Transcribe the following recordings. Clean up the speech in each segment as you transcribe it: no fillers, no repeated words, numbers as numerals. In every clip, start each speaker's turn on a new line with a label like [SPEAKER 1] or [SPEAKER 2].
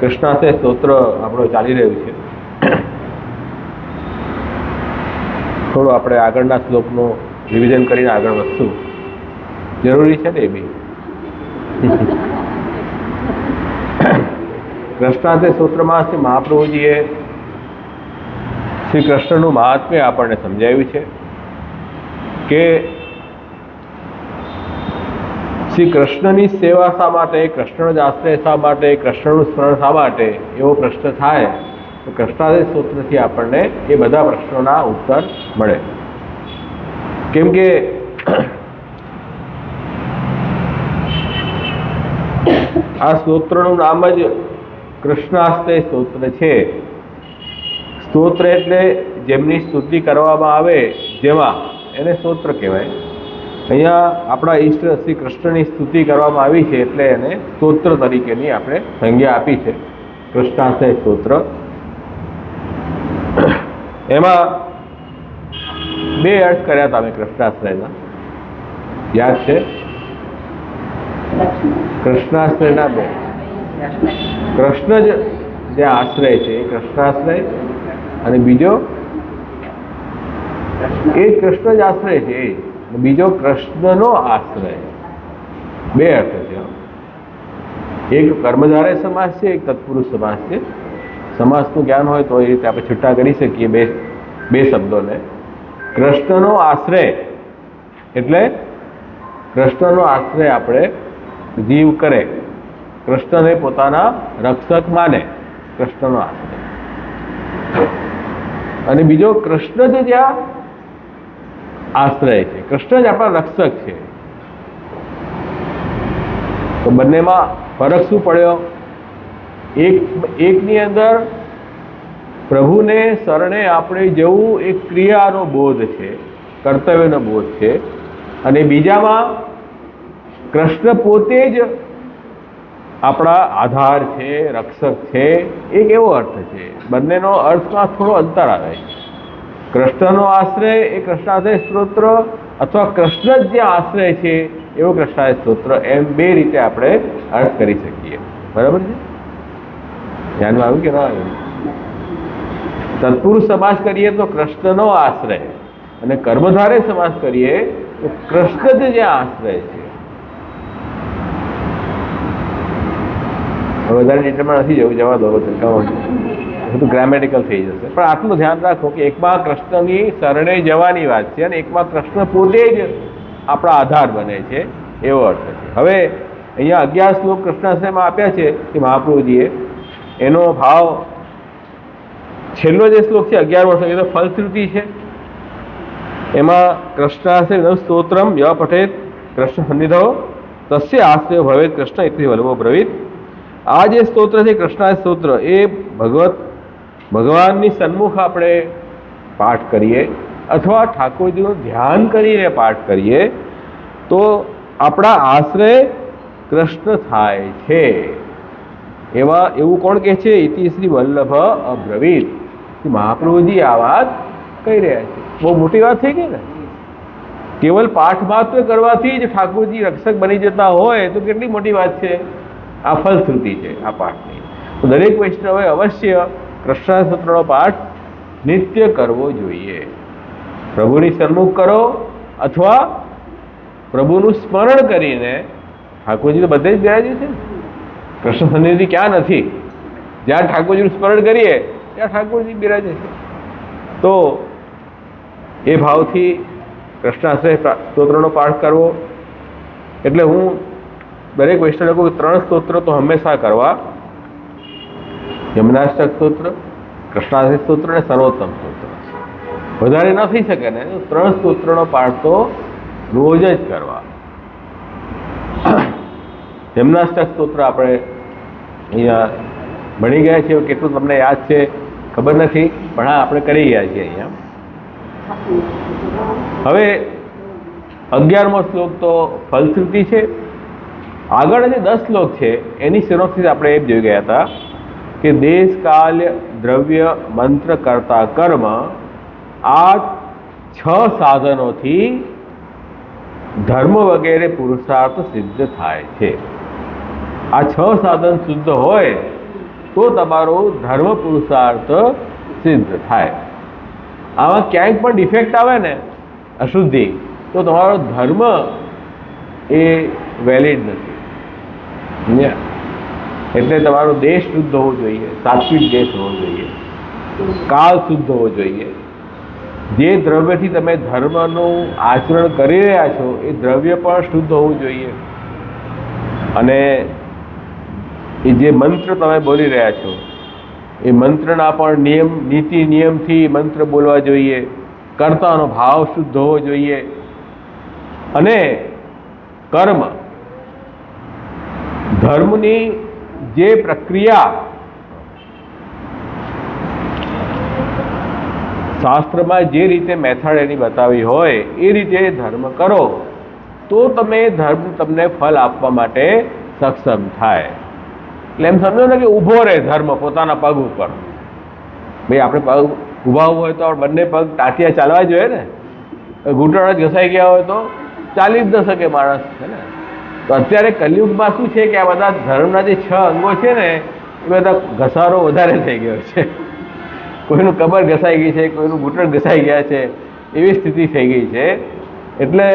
[SPEAKER 1] કૃષ્ણાસ્તે સ્તોત્ર આપણો ચાલી રહ્યું છે. થોડું આપણે આગળના શ્લોકનું રિવિઝન કરીને આગળ વધશું. જરૂરી છે ને એ બી. કૃષ્ણાસ્તે સ્તોત્રમાં શ્રી મહાપ્રભુજીએ શ્રી કૃષ્ણનું મહાત્મ્ય આપણને સમજાવ્યું છે કે શ્રી કૃષ્ણની સેવા શા માટે, કૃષ્ણનો જ આશ્રય શા માટે, કૃષ્ણનું સ્મરણ શા માટે, એવો પ્રશ્ન થાય તો કૃષ્ણાસ્તે સ્તોત્રથી આપણને એ બધા પ્રશ્નોના ઉત્તર મળે. કેમ કે આ સ્તોત્રનું નામ જ કૃષ્ણાસ્તે સ્તોત્ર છે. સ્તોત્ર એટલે જેમની સ્તુતિ કરવામાં આવે, જેમાં એને સ્તોત્ર કહેવાય. અહીંયા આપણા ઈષ્ટ શ્રી કૃષ્ણની સ્તુતિ કરવામાં આવી છે એટલે એને સ્તોત્ર તરીકેની આપણે સંજ્ઞા આપી છે, કૃષ્ણાસ્તે સ્તોત્ર. એમાં બે અર્થ કર્યા હતા અમે કૃષ્ણાશ્રયના, યાદ છે? કૃષ્ણાશ્રયના બે. કૃષ્ણ જ જે આશ્રય છે એ કૃષ્ણાશ્રય, અને બીજો એ કૃષ્ણ જ આશ્રય છે, બીજો કૃષ્ણનો આશ્રય. બે અર્થ છે. એક કર્મધારય સમાસ છે, એક તત્પુરુષ સમાસ છે. સમાસનું જ્ઞાન હોય તો એ રીતે આપણે છૂટા કરી શકીએ બે શબ્દોને. કૃષ્ણનો આશ્રય એટલે કૃષ્ણનો આશ્રય આપણે જીવ કરે, કૃષ્ણને પોતાના રક્ષક માને, કૃષ્ણનો આશ્રય. અને બીજો કૃષ્ણ જ જ્યાં આશ્રય છે, કૃષ્ણ જ આપણા રક્ષક છે. તો બંનેમાં ફરક શું પડ્યો? એકની અંદર પ્રભુને શરણે આપણે જવું એક ક્રિયાનો બોધ છે, કર્તવ્યનો બોધ છે, અને બીજામાં કૃષ્ણ પોતે જ આપણા આધાર છે, રક્ષક છે, એક એવો અર્થ છે. બંનેનો અર્થમાં થોડો અંતર આવે. કૃષ્ણનો આશ્રય એ કૃષ્ણાસ્તે સ્તોત્ર, અથવા કૃષ્ણ જ જે આશ્રય છે એવો કૃષ્ણાસ્તે સ્તોત્ર, એમ બે રીતે આપણે અર્થ કરી શકીએ. બરાબર છે? ધ્યાનમાં આવ્યું કે ના આવ્યું? તત્પુરુષ સમાસ કરીએ તો કૃષ્ણનો આશ્રય, અને કર્મધારય સમાસ કરીએ તો કૃષ્ણ જ જે આશ્રય છે. વધારે ડિટેલમાં નથી જવું, જવા દો, બધું ગ્રામેટિકલ થઈ જશે. પણ આટલું ધ્યાન રાખો કે એકમાં કૃષ્ણની શરણે જવાની વાત છે અને એકમાં કૃષ્ણ પોતે જ આપણા આધાર બને છે, એવો અર્થ છે. હવે અહીંયા 11 શ્લોક કૃષ્ણાશ્રયમાં આપ્યા છે કે મહાપ્રભુજીએ, એનો ભાવ છેલ્લો જે શ્લોક છે 11મો શ્લોક, એ તો ફલશ્રુતિ છે. એમાં કૃષ્ણાશ્રય સ્તોત્રમ ય પઠેત કૃષ્ણ સન્નિધો તસ્ય આશ્રયો ભવેત કૃષ્ણ ઇતિ વલ્લભો બ્રવીત. આ જે સ્તોત્ર છે કૃષ્ણાસ્તે સ્તોત્ર, એ ભગવાનની સન્મુખ આપણે પાઠ કરીએ અથવા ઠાકોરજીનું ધ્યાન કરીને પાઠ કરીએ તો આપણા આશ્રય કૃષ્ણ થાય છે. એવું કોણ કહે છે? ઇતિ શ્રી વલ્લભ અબ્રવીત. મહાપ્રભુજી આ વાત કહી રહ્યા છે. બહુ મોટી વાત થઈ ગઈ ને. કેવલ પાઠ માત્ર કરવાથી જ ઠાકોરજી રક્ષક બની જતા હોય તો કેટલી મોટી વાત છે. આ ફલશ્રુતિ છે આ પાઠની. તો દરેક વૈષ્ણવે અવશ્ય કૃષ્ણાસ્તે સ્તોત્રનો પાઠ નિત્ય કરવો જોઈએ. પ્રભુની સન્મુખ કરો અથવા પ્રભુનું સ્મરણ કરીને. ઠાકોરજી તો બધે જ બિરાજે છે. કૃષ્ણ સન્નિધિ ક્યાં નથી? જ્યાં ઠાકોરજીનું સ્મરણ કરીએ ત્યાં ઠાકોરજી બિરાજે છે. તો એ ભાવથી કૃષ્ણાસ્તે સ્તોત્રનો પાઠ કરવો. એટલે હું દરેક વૈષ્ણવ કહું 3 સ્તોત્ર તો હંમેશા કરવા: યમનાષ્ટક સ્તોત્ર, કૃષ્ણાસ્તે સ્તોત્ર અને સર્વોત્તમ સ્તોત્ર. વધારે ન થઈ શકે ને, 3 સ્તોત્રનો પાઠ તો રોજ જ કરવા. યમનાષ્ટક સ્તોત્ર આપણે અહીંયા ભણી ગયા છીએ, કેટલું તમને યાદ છે ખબર નથી, પણ હા આપણે કરી ગયા છીએ અહીંયા. હવે 11મો શ્લોક તો ફલશ્રુતિ છે. આગળ જે 10 શ્લોક છે એની સિનોપ્સિસ આપણે એમ જોઈ ગયા હતા કે દેશ, કાલ, દ્રવ્ય, મંત્ર, કર્તા, કર્મ, આ 6 સાધનોથી ધર્મ વગેરે પુરુષાર્થ સિદ્ધ થાય છે. આ 6 સાધન શુદ્ધ હોય તો તમારો ધર્મ પુરુષાર્થ સિદ્ધ થાય. આમાં ક્યાંક પણ ડિફેક્ટ આવે ને, અશુદ્ધિ, તો તમારો ધર્મ એ વેલિડ નથી. એટલે તમારો દેશ શુદ્ધ હોવો જોઈએ, સાત્વિક દેશ હોવો જોઈએ, કાળ શુદ્ધ હોવો જોઈએ. જે દ્રવ્યથી તમે ધર્મનું આચરણ કરી રહ્યા છો એ દ્રવ્ય પણ શુદ્ધ હોવું જોઈએ. અને એ જે મંત્ર તમે બોલી રહ્યા છો એ મંત્રના પણ નિયમ, નીતિ નિયમથી મંત્ર બોલવા જોઈએ. કર્તાનો ભાવ શુદ્ધ હોવો જોઈએ. અને કર્મ, ધર્મની જે પ્રક્રિયા શાસ્ત્રમાં જે રીતે મેથડ એની બતાવી હોય એ રીતે ધર્મ કરો તો તમે ધર્મ તમને ફલ આપવા માટે સક્ષમ થાય. એટલે એમ સમજો ને કે ઊભો રહે ધર્મ પોતાના પગ ઉપર. ભાઈ આપણે પગ ઊભા હોય તો બંને પગ ટાંટિયા ચાલવા જોઈએ ને. ઘૂંટણ જ ઘસાઈ ગયા હોય તો ચાલી જ ન શકે માણસ, છે ને. તો અત્યારે કલિયુગમાં શું છે કે આ બધા ધર્મના જે 6 અંગો છે ને એ બધા ઘસારો વધારે થઈ ગયો છે. કોઈનું કમર ઘસાઈ ગઈ છે, કોઈનું ઘૂંટણ ઘસાઈ ગયા છે, એવી સ્થિતિ થઈ ગઈ છે. એટલે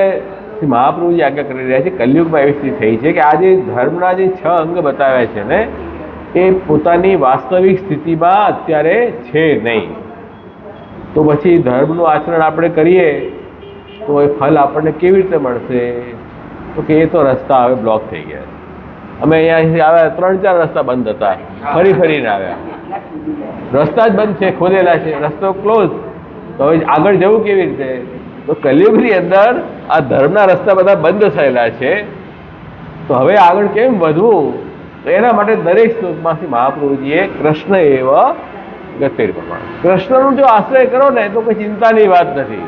[SPEAKER 1] મહાપ્રભુજી આજ્ઞા કરી રહ્યા છે, કલિયુગમાં એવી સ્થિતિ થઈ છે કે આ જે ધર્મના જે 6 અંગ બતાવ્યા છે ને એ પોતાની વાસ્તવિક સ્થિતિમાં અત્યારે છે નહીં. તો પછી ધર્મનું આચરણ આપણે કરીએ તો એ ફલ આપણને કેવી રીતે મળશે? તો કે એ તો રસ્તા હવે બ્લોક થઈ ગયા. અમે અહીંયાથી આવ્યા 3-4 રસ્તા બંધ હતા, ફરીને આવ્યા. રસ્તા જ બંધ છે, ખોદેલા છે, રસ્તો ક્લોઝ. તો હવે આગળ જવું કેવી રીતે? તો કલિયુગની અંદર આ ધર્મના રસ્તા બધા બંધ થયેલા છે. તો હવે આગળ કેમ વધવું? તો એના માટે દરેક શ્લોકમાંથી મહાપ્રભુજીએ કૃષ્ણ એવ ગતિર્મમ, કૃષ્ણનો જો આશ્રય કરો ને તો કોઈ ચિંતાની વાત નથી.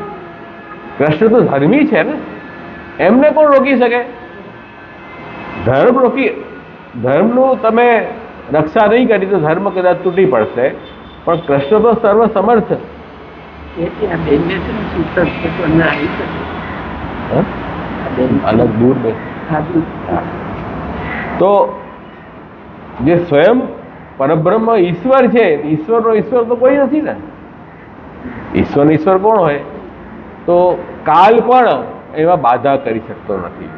[SPEAKER 1] કૃષ્ણ તો ધર્મી છે ને, એમને કોણ રોકી શકે? ધર્મનું તમે રક્ષા નહીં કરી તો ધર્મ કદાચ તૂટી પડશે, પણ કૃષ્ણ તો સર્વ સમર્થ. અલગ દૂર બે તો જે સ્વયં પરબ્રહ્મ ઈશ્વર છે, ઈશ્વરનો ઈશ્વર તો કોઈ નથી ને. ઈશ્વરનો ઈશ્વર કોણ હોય? તો કાલ પણ એમાં બાધા કરી શકતો નથી.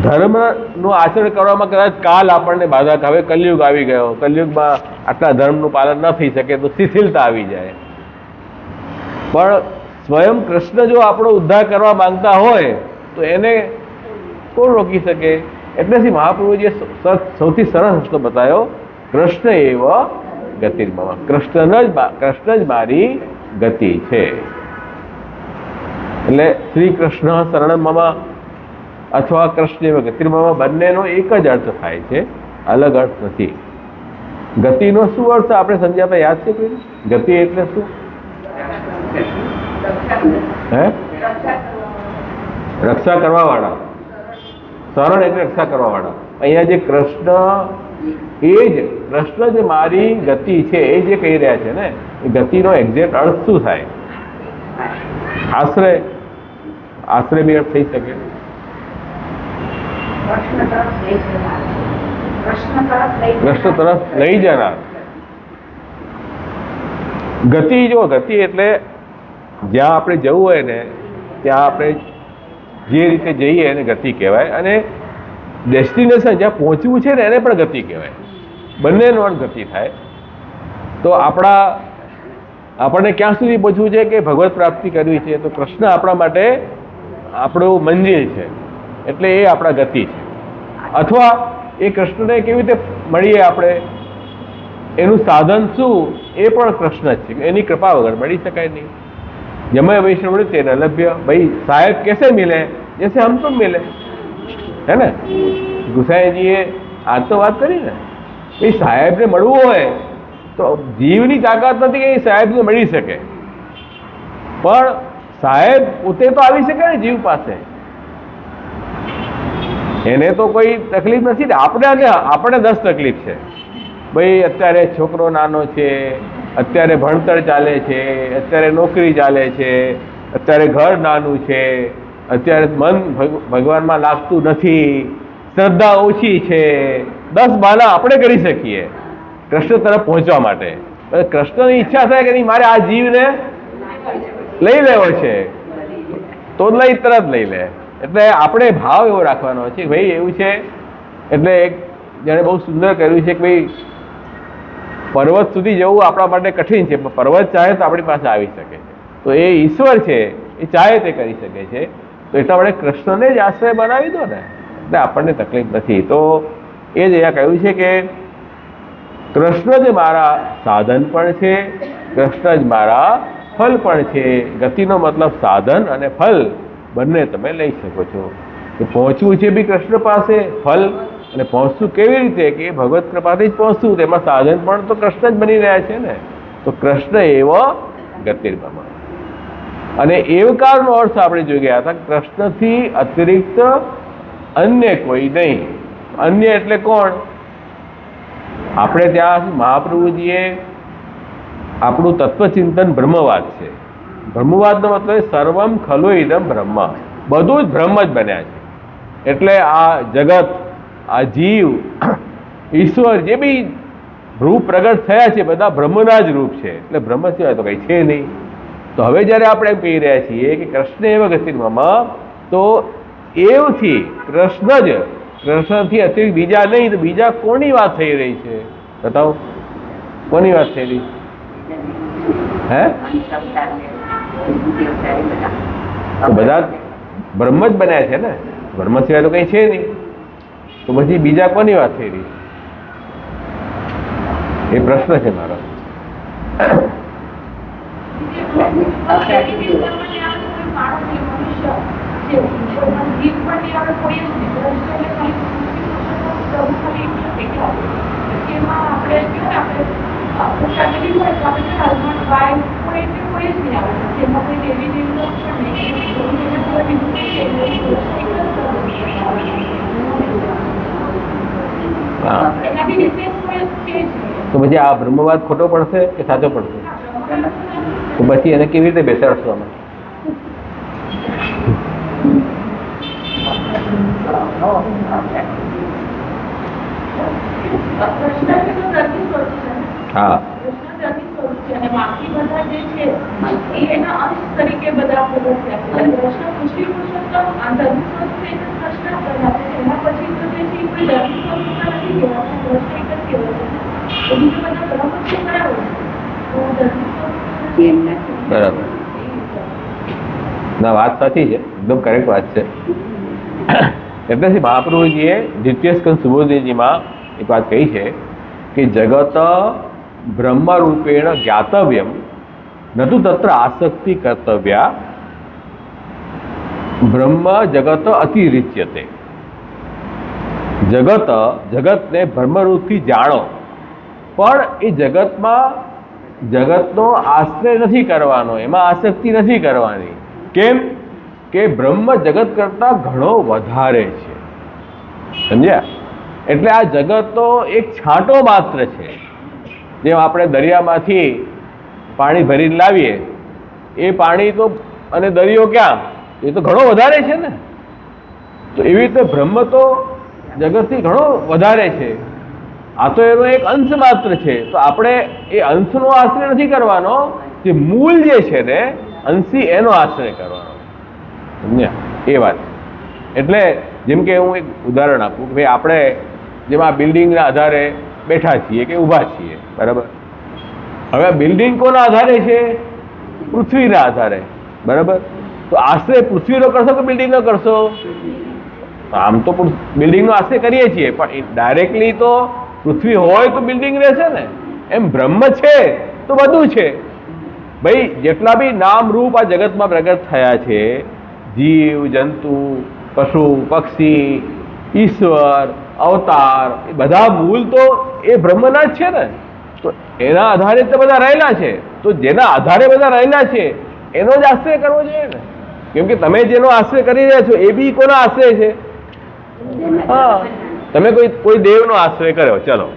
[SPEAKER 1] ધર્મનું આચરણ કરવામાં કદાચ કાલ આપણને બાધા, હવે કલિયુગ આવી ગયો, કલિયુગમાં આટલા ધર્મનું પાલન ન થઈ શકે તો શિથિલતા આવી જાય. પણ સ્વયં કૃષ્ણ જો આપણો ઉદ્ધાર કરવા માંગતા હોય તો એને કોણ રોકી શકે? એટલેથી મહાપ્રભુજીએ સૌથી સરસ રસ્તો બતાવ્યો, કૃષ્ણ એવ ગતિર્મમ, કૃષ્ણ જ મારી ગતિ છે. એટલે શ્રી કૃષ્ણ શરણમ મમ અથવા કૃષ્ણ એવ ગતિર્મમ બંનેનો એક જ અર્થ થાય છે, અલગ અર્થ નથી. ગતિનો શું અર્થ આપણે સમજ્યા યાદ છે કોઈ? ગતિ એટલે શું? હે? રક્ષા કરવા વાળા. શરણ એટલે રક્ષા કરવા વાળા. અહીંયા જે કૃષ્ણ, એ જ કૃષ્ણ જ મારી ગતિ છે એ જે કહી રહ્યા છે ને, એ ગતિનો એક્ઝેક્ટ અર્થ શું થાય? આશ્રય બી અર્થ થઈ શકે. કૃષ્ણ તરફ લઈ જનાર. ગતિ, જો ગતિ એટલે જ્યાં આપણે જવું હોય ને ત્યાં આપણે જે રીતે જઈએ એને ગતિ કહેવાય, અને ડેસ્ટિનેશન જ્યાં પહોંચવું છે ને એને પણ ગતિ કહેવાય. બંનેનો અર્થ ગતિ થાય. તો આપણને ક્યાં સુધી પહોંચવું છે કે ભગવત પ્રાપ્તિ કરવી છે, તો કૃષ્ણ આપણા માટે આપણું મંજિલ છે, એટલે એ આપણા ગતિ છે. અથવા એ કૃષ્ણને કેવી રીતે મળીએ આપણે, એનું સાધન શું એ પણ કૃષ્ણ જ છે. એની કૃપા વગર મળી શકાય નહીં. જમય વૈષ્ણવ મળે તેને લભ્ય. ભાઈ સાહેબ कैसे मिले? जैसे हम तुम मिले, है ને? ગુસાઈજીએ આ તો વાત કરી ને, એ સાહેબને મળવું હોય તો જીવની તાકાત નથી કે એ સાહેબને મળી શકે, પણ સાહેબ પોતે તો આવી શકે ને જીવ પાસે. એને તો કોઈ તકલીફ નથી ને, આપણે 10 તકલીફ છે. ભાઈ અત્યારે છોકરો નાનો છે, અત્યારે ભણતર ચાલે છે, અત્યારે નોકરી ચાલે છે, અત્યારે ઘર નાનું છે, અત્યારે મન ભગવાનમાં લાગતું નથી, શ્રદ્ધા ઓછી છે, 10 બહાના આપણે કરી શકીએ. કૃષ્ણ તરફ પહોંચવા માટે. કૃષ્ણની ઈચ્છા થાય કે નહીં મારે આ જીવને લઈ લેવો છે તો તરત લઈ લે. એટલે આપણે ભાવ એવો રાખવાનો છે ભાઈ એવું છે. એટલે એક જેણે બહુ સુંદર કર્યું છે કે ભાઈ પર્વત સુધી જવું આપણા માટે કઠિન છે, પણ પર્વત ચાહે તો આપણી પાસે આવી શકે છે. તો એ ઈશ્વર છે, એ ચાહે તે કરી શકે છે. તો એટલા માટે કૃષ્ણને જ આશ્રય બનાવી દો ને, એટલે આપણને તકલીફ નથી. તો એ જ અહીંયા કહ્યું છે કે કૃષ્ણ જ મારા સાધન પણ છે, કૃષ્ણ જ મારા ફલ પણ છે. ગતિનો મતલબ સાધન અને ફલ બંને તમે લઈ શકો છો. કે પહોંચવું છે બી કૃષ્ણ પાસે, ફલ અને પહોંચવું કેવી રીતે કે ભગવત કૃપાથી જ પહોંચવું, તેમાં સાધન પણ તો કૃષ્ણ જ બની રહ્યા છે ને. તો કૃષ્ણ એવો ગતિર્મમ. અને એવકારનો અર્થ આપણે જોઈ ગયા હતા, કૃષ્ણથી અતિરિક્ત અન્ય કોઈ નહીં. અન્ય એટલે કોણ? આપણે ત્યાં મહાપ્રભુજીએ આપણું તત્વચિંતન બ્રહ્મવાદ છે. બ્રહ્મવાદનો મતલબ સર્વમ ખલુ ઇદમ બ્રહ્મ, બધું જ બ્રહ્મ જ બન્યા છે. એટલે આ જગત, આ જીવ, ઈશ્વર જે બી રૂપ પ્રગટ થયા છે બધા બ્રહ્મના જ રૂપ છે. એટલે બ્રહ્મ સિવાય તો કંઈ છે નહીં. તો હવે જ્યારે આપણે એમ કહી રહ્યા છીએ કે કૃષ્ણ એવ ગતિર્મમ, તો એવથી કૃષ્ણ જ, કૃષ્ણથી અતિરિક્ત બીજા નહીં. તો બીજા કોની વાત થઈ રહી છે? બતાવો, કોની વાત થઈ રહી? હે? તો બધા બ્રહ્મ જ બન્યા છે ને, બ્રહ્મ સિવાય તો કંઈ છે નહીં. તો પછી બીજા કોની વાત થઈ રહી? એ પ્રશ્ન છે મારો. તો પછી આ બ્રહ્મવાદ ખોટો પડશે કે સાચો પડશે? તો પછી એને કેવી રીતે બેસાડશો અમે? હા, બરાબર. ના, વાત સાચી છે, એકદમ કરેક્ટ વાત છે. એટલે મહાપ્રભુજીએ દ્વિતીય સ્કંદ સુબોધજીમાં એક વાત કહી છે કે જગત બ્રહ્મરૂપેણ જ્ઞાતવ્યમ નતુ તત્ર આસક્તિ કર્તવ્યા, બ્રહ્મ જગત અતિરિચ્યતે. જગતને બ્રહ્મરૂપથી જાણો, પણ એ જગતનો આશ્રય નથી કરવાનો, એમાં આસક્તિ નથી કરવાની. કેમ કે બ્રહ્મ જગત કરતા ઘણો વધારે છે. સમજ્યા? એટલે આ જગતનો એક છાંટો માત્ર છે. જેમ આપણે દરિયામાંથી પાણી ભરીને લાવીએ, એ પાણી તો અને દરિયો ક્યાં, એ તો ઘણો વધારે છે ને. તો એવી રીતે બ્રહ્મ તો જગતથી ઘણો વધારે છે. આ તો એનો એક અંશ માત્ર છે. તો આપણે એ અંશનો આશ્રય નથી કરવાનો, જે મૂળ જે છે ને અંશી, એનો આશ્રય કરવાનો. સમજ્યા? એ વાત. એટલે જેમ કે હું એક ઉદાહરણ આપું કે ભાઈ આપણે જેમ આ બિલ્ડિંગના આધારે બેઠા છીએ કે ઊભા છીએ, બરાબર. હવે બિલ્ડિંગ કોના આધારે છે? પૃથ્વીના આધારે, બરાબર. તો આશ્રય પૃથ્વીનો કરશો કે બિલ્ડિંગનો કરશો? આમ તો બિલ્ડિંગનો આશ્રય કરીએ છીએ, પણ ડાયરેક્ટલી તો પૃથ્વી હોય તો બિલ્ડિંગ રહેશે ને. એમ બ્રહ્મ છે તો બધું છે. ભાઈ જેટલા બી નામ રૂપ આ જગતમાં પ્રગટ થયા છે, જીવ, જંતુ, પશુ, પક્ષી, ઈશ્વર, અવતાર, એ બધા મૂળ તો એ બ્રહ્મના જ છે ને. તો એના આધારે તો બધા રહેલા છે. તો જેના આધારે બધા રહેલા છે એનો જ આશ્રય કરવો જોઈએ ને. કેમ કે તમે જેનો આશ્રય કરી રહ્યા છો એ બી કોનો આશ્રય છે? હા, તમે કોઈ દેવનો આશ્રય કર્યો, ચલો,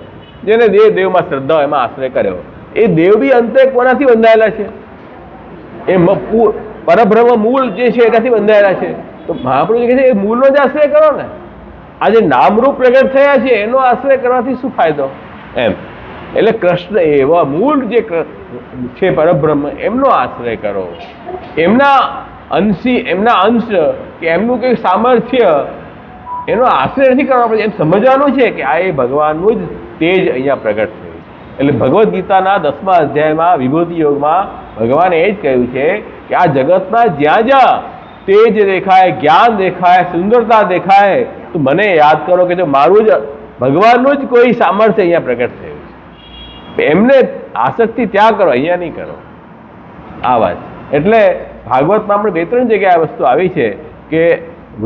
[SPEAKER 1] જેને દેવમાં શ્રદ્ધા હોય એમાં આશ્રય કર્યો, એ દેવ બી અંતે કોનાથી બંધાયેલા છે? એ પરબ્રહ્મ મૂળ જે છે એનાથી બંધાયેલા છે. તો મહાપ્રભુજી કહે છે એ મૂળનો જ આશ્રય કરો ને. આ જે નામરૂપ પ્રગટ થયા છે એનો આશ્રય કરવાથી શું ફાયદો? એમ એટલે કૃષ્ણ એવા મૂળ જે છે પરબ્રહ્મ એમનો આશ્રય કરો, એમના અંશ કે એમનું કંઈ સામર્થ્ય એનો આશ્રય નથી કરવાનો. એમ સમજવાનું છે કે આ એ ભગવાનનું જ તેજ અહીંયા પ્રગટ થયું. એટલે ભગવદ્ ગીતાના 10મા અધ્યાયમાં વિભૂતિ યોગમાં ભગવાને એ જ કહ્યું છે કે આ જગતના જ્યાં જ્યાં તેજ દેખાય, જ્ઞાન દેખાય, સુંદરતા દેખાય, તો મને યાદ કરો કે જો મારું જ ભગવાનનું જ કોઈ સામર્થ્ય અહીંયા પ્રગટ થયું છે. એમને આસક્તિ ત્યાં કરો, અહીંયા નહીં કરો. આ વાત એટલે ભાગવતમાં આપણે 2-3 જગ્યાએ આ વસ્તુ આવી છે કે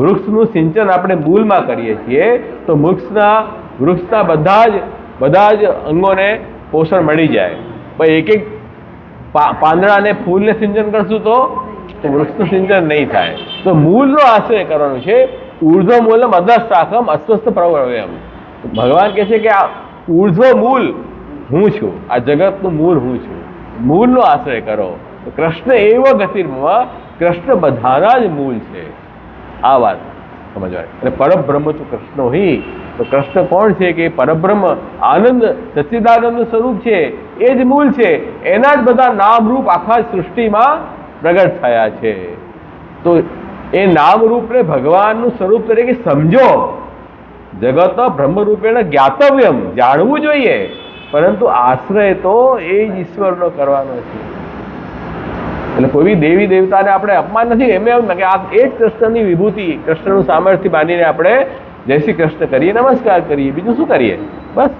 [SPEAKER 1] વૃક્ષનું સિંચન આપણે મૂળમાં કરીએ છીએ તો વૃક્ષના બધા જ અંગોને પોષણ મળી જાય. પણ એક પાંદડા અને ફૂલને સિંચન કરશું તો વૃક્ષનું સિંચન નહીં થાય. તો મૂળનો આશ્રય કરવાનું છે. ઉર્ધ્વ મૂલમ અધઃશાખમ અસ્વસ્થ પ્રવર્યમ. ભગવાન કહે છે કે આ ઉર્ધ્વ મૂળ હું છું, આ જગતનું મૂળ હું છું. મૂળનો આશ્રય કરો. તો કૃષ્ણ એવ ગતિર્મમ, કૃષ્ણ બધાના જ મૂળ છે. આ વાત સમજવાની. અને પરબ્રહ્મ તો કૃષ્ણ હી, તો કૃષ્ણ કોણ છે કે પરબ્રહ્મ આનંદ સચ્ચિદાનંદ સ્વરૂપ છે, એ જ મૂળ છે. એના જ બધા નામરૂપ આખા સૃષ્ટિમાં પ્રગટ થયા છે. તો એ નામરૂપને ભગવાનનું સ્વરૂપ તરીકે સમજો. જગત બ્રહ્મરૂપેણ જ્ઞાતવ્યમ, જાણવું જોઈએ, પરંતુ આશ્રય તો એ જ ઈશ્વરનો કરવાનો છે. એટલે કોઈ દેવી દેવતાને આપણે અપમાન નથી, એમ કે આ એ જ કૃષ્ણની વિભૂતિ, કૃષ્ણનું સામર્થ્ય માનીને આપણે જય શ્રી કૃષ્ણ કરીએ, નમસ્કાર કરીએ, બીજું શું કરીએ? બસ.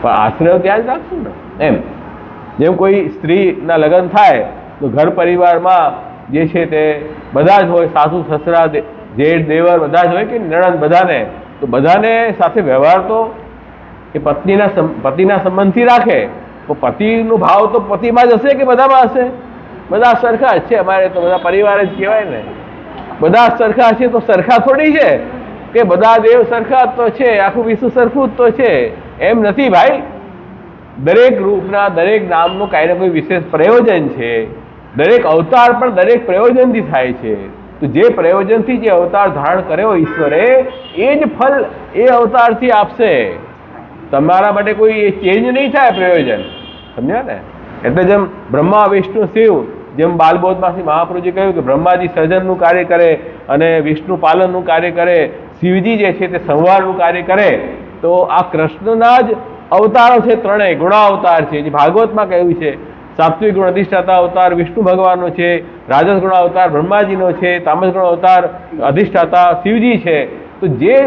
[SPEAKER 1] પણ આશ્રય ત્યાં જ રાખશું ને. એમ જેમ કોઈ સ્ત્રીના લગ્ન થાય તો ઘર પરિવારમાં જે છે તે બધા જ હોય, સાસુ સસરા જેઠ દેવર બધા જ હોય કે નણંદ, બધાને તો બધાને સાથે વ્યવહાર તો એ પતિના સંબંધથી રાખે. તો પતિનો ભાવ તો પતિમાં જ હશે કે બધામાં હશે? બધા સરખા જ છે. અમારે તો બધા પરિવાર જ કહેવાય ને. બધા સરખા છે તો સરખા થોડી છે કે બધા દેવ સરખા તો છે, આખું વિશ્વ સરખું જ તો છે. એમ નથી ભાઈ. દરેક રૂપના દરેક નામનું કાંઈ ને કોઈ વિશેષ પ્રયોજન છે. દરેક અવતાર પણ દરેક પ્રયોજનથી થાય છે. તો જે પ્રયોજનથી જે અવતાર ધારણ કર્યો ઈશ્વરે, એ જ ફલ એ અવતારથી આપશે. તમારા માટે કોઈ ચેન્જ નહીં થાય પ્રયોજન. સમજ્યા ને? એટલે જેમ બ્રહ્મા વિષ્ણુ શિવ, જેમ બાલબોધમાંથી મહાપ્રભુજી કહ્યું કે બ્રહ્માજી સર્જનનું કાર્ય કરે અને વિષ્ણુ પાલનનું કાર્ય કરે, શિવજી જે છે તે સંહારનું કાર્ય કરે. તો આ કૃષ્ણના જ અવતારો છે, ત્રણેય ગુણાવતાર છે. જે ભાગવતમાં કહ્યું છે, સાત્વિક ગુણ અધિષ્ઠાતા અવતાર વિષ્ણુ ભગવાનનો છે, રાજસ ગુણ અવતાર બ્રહ્માજીનો છે, તામસ ગુણ અવતાર અધિષ્ઠાતા શિવજી છે. તો જે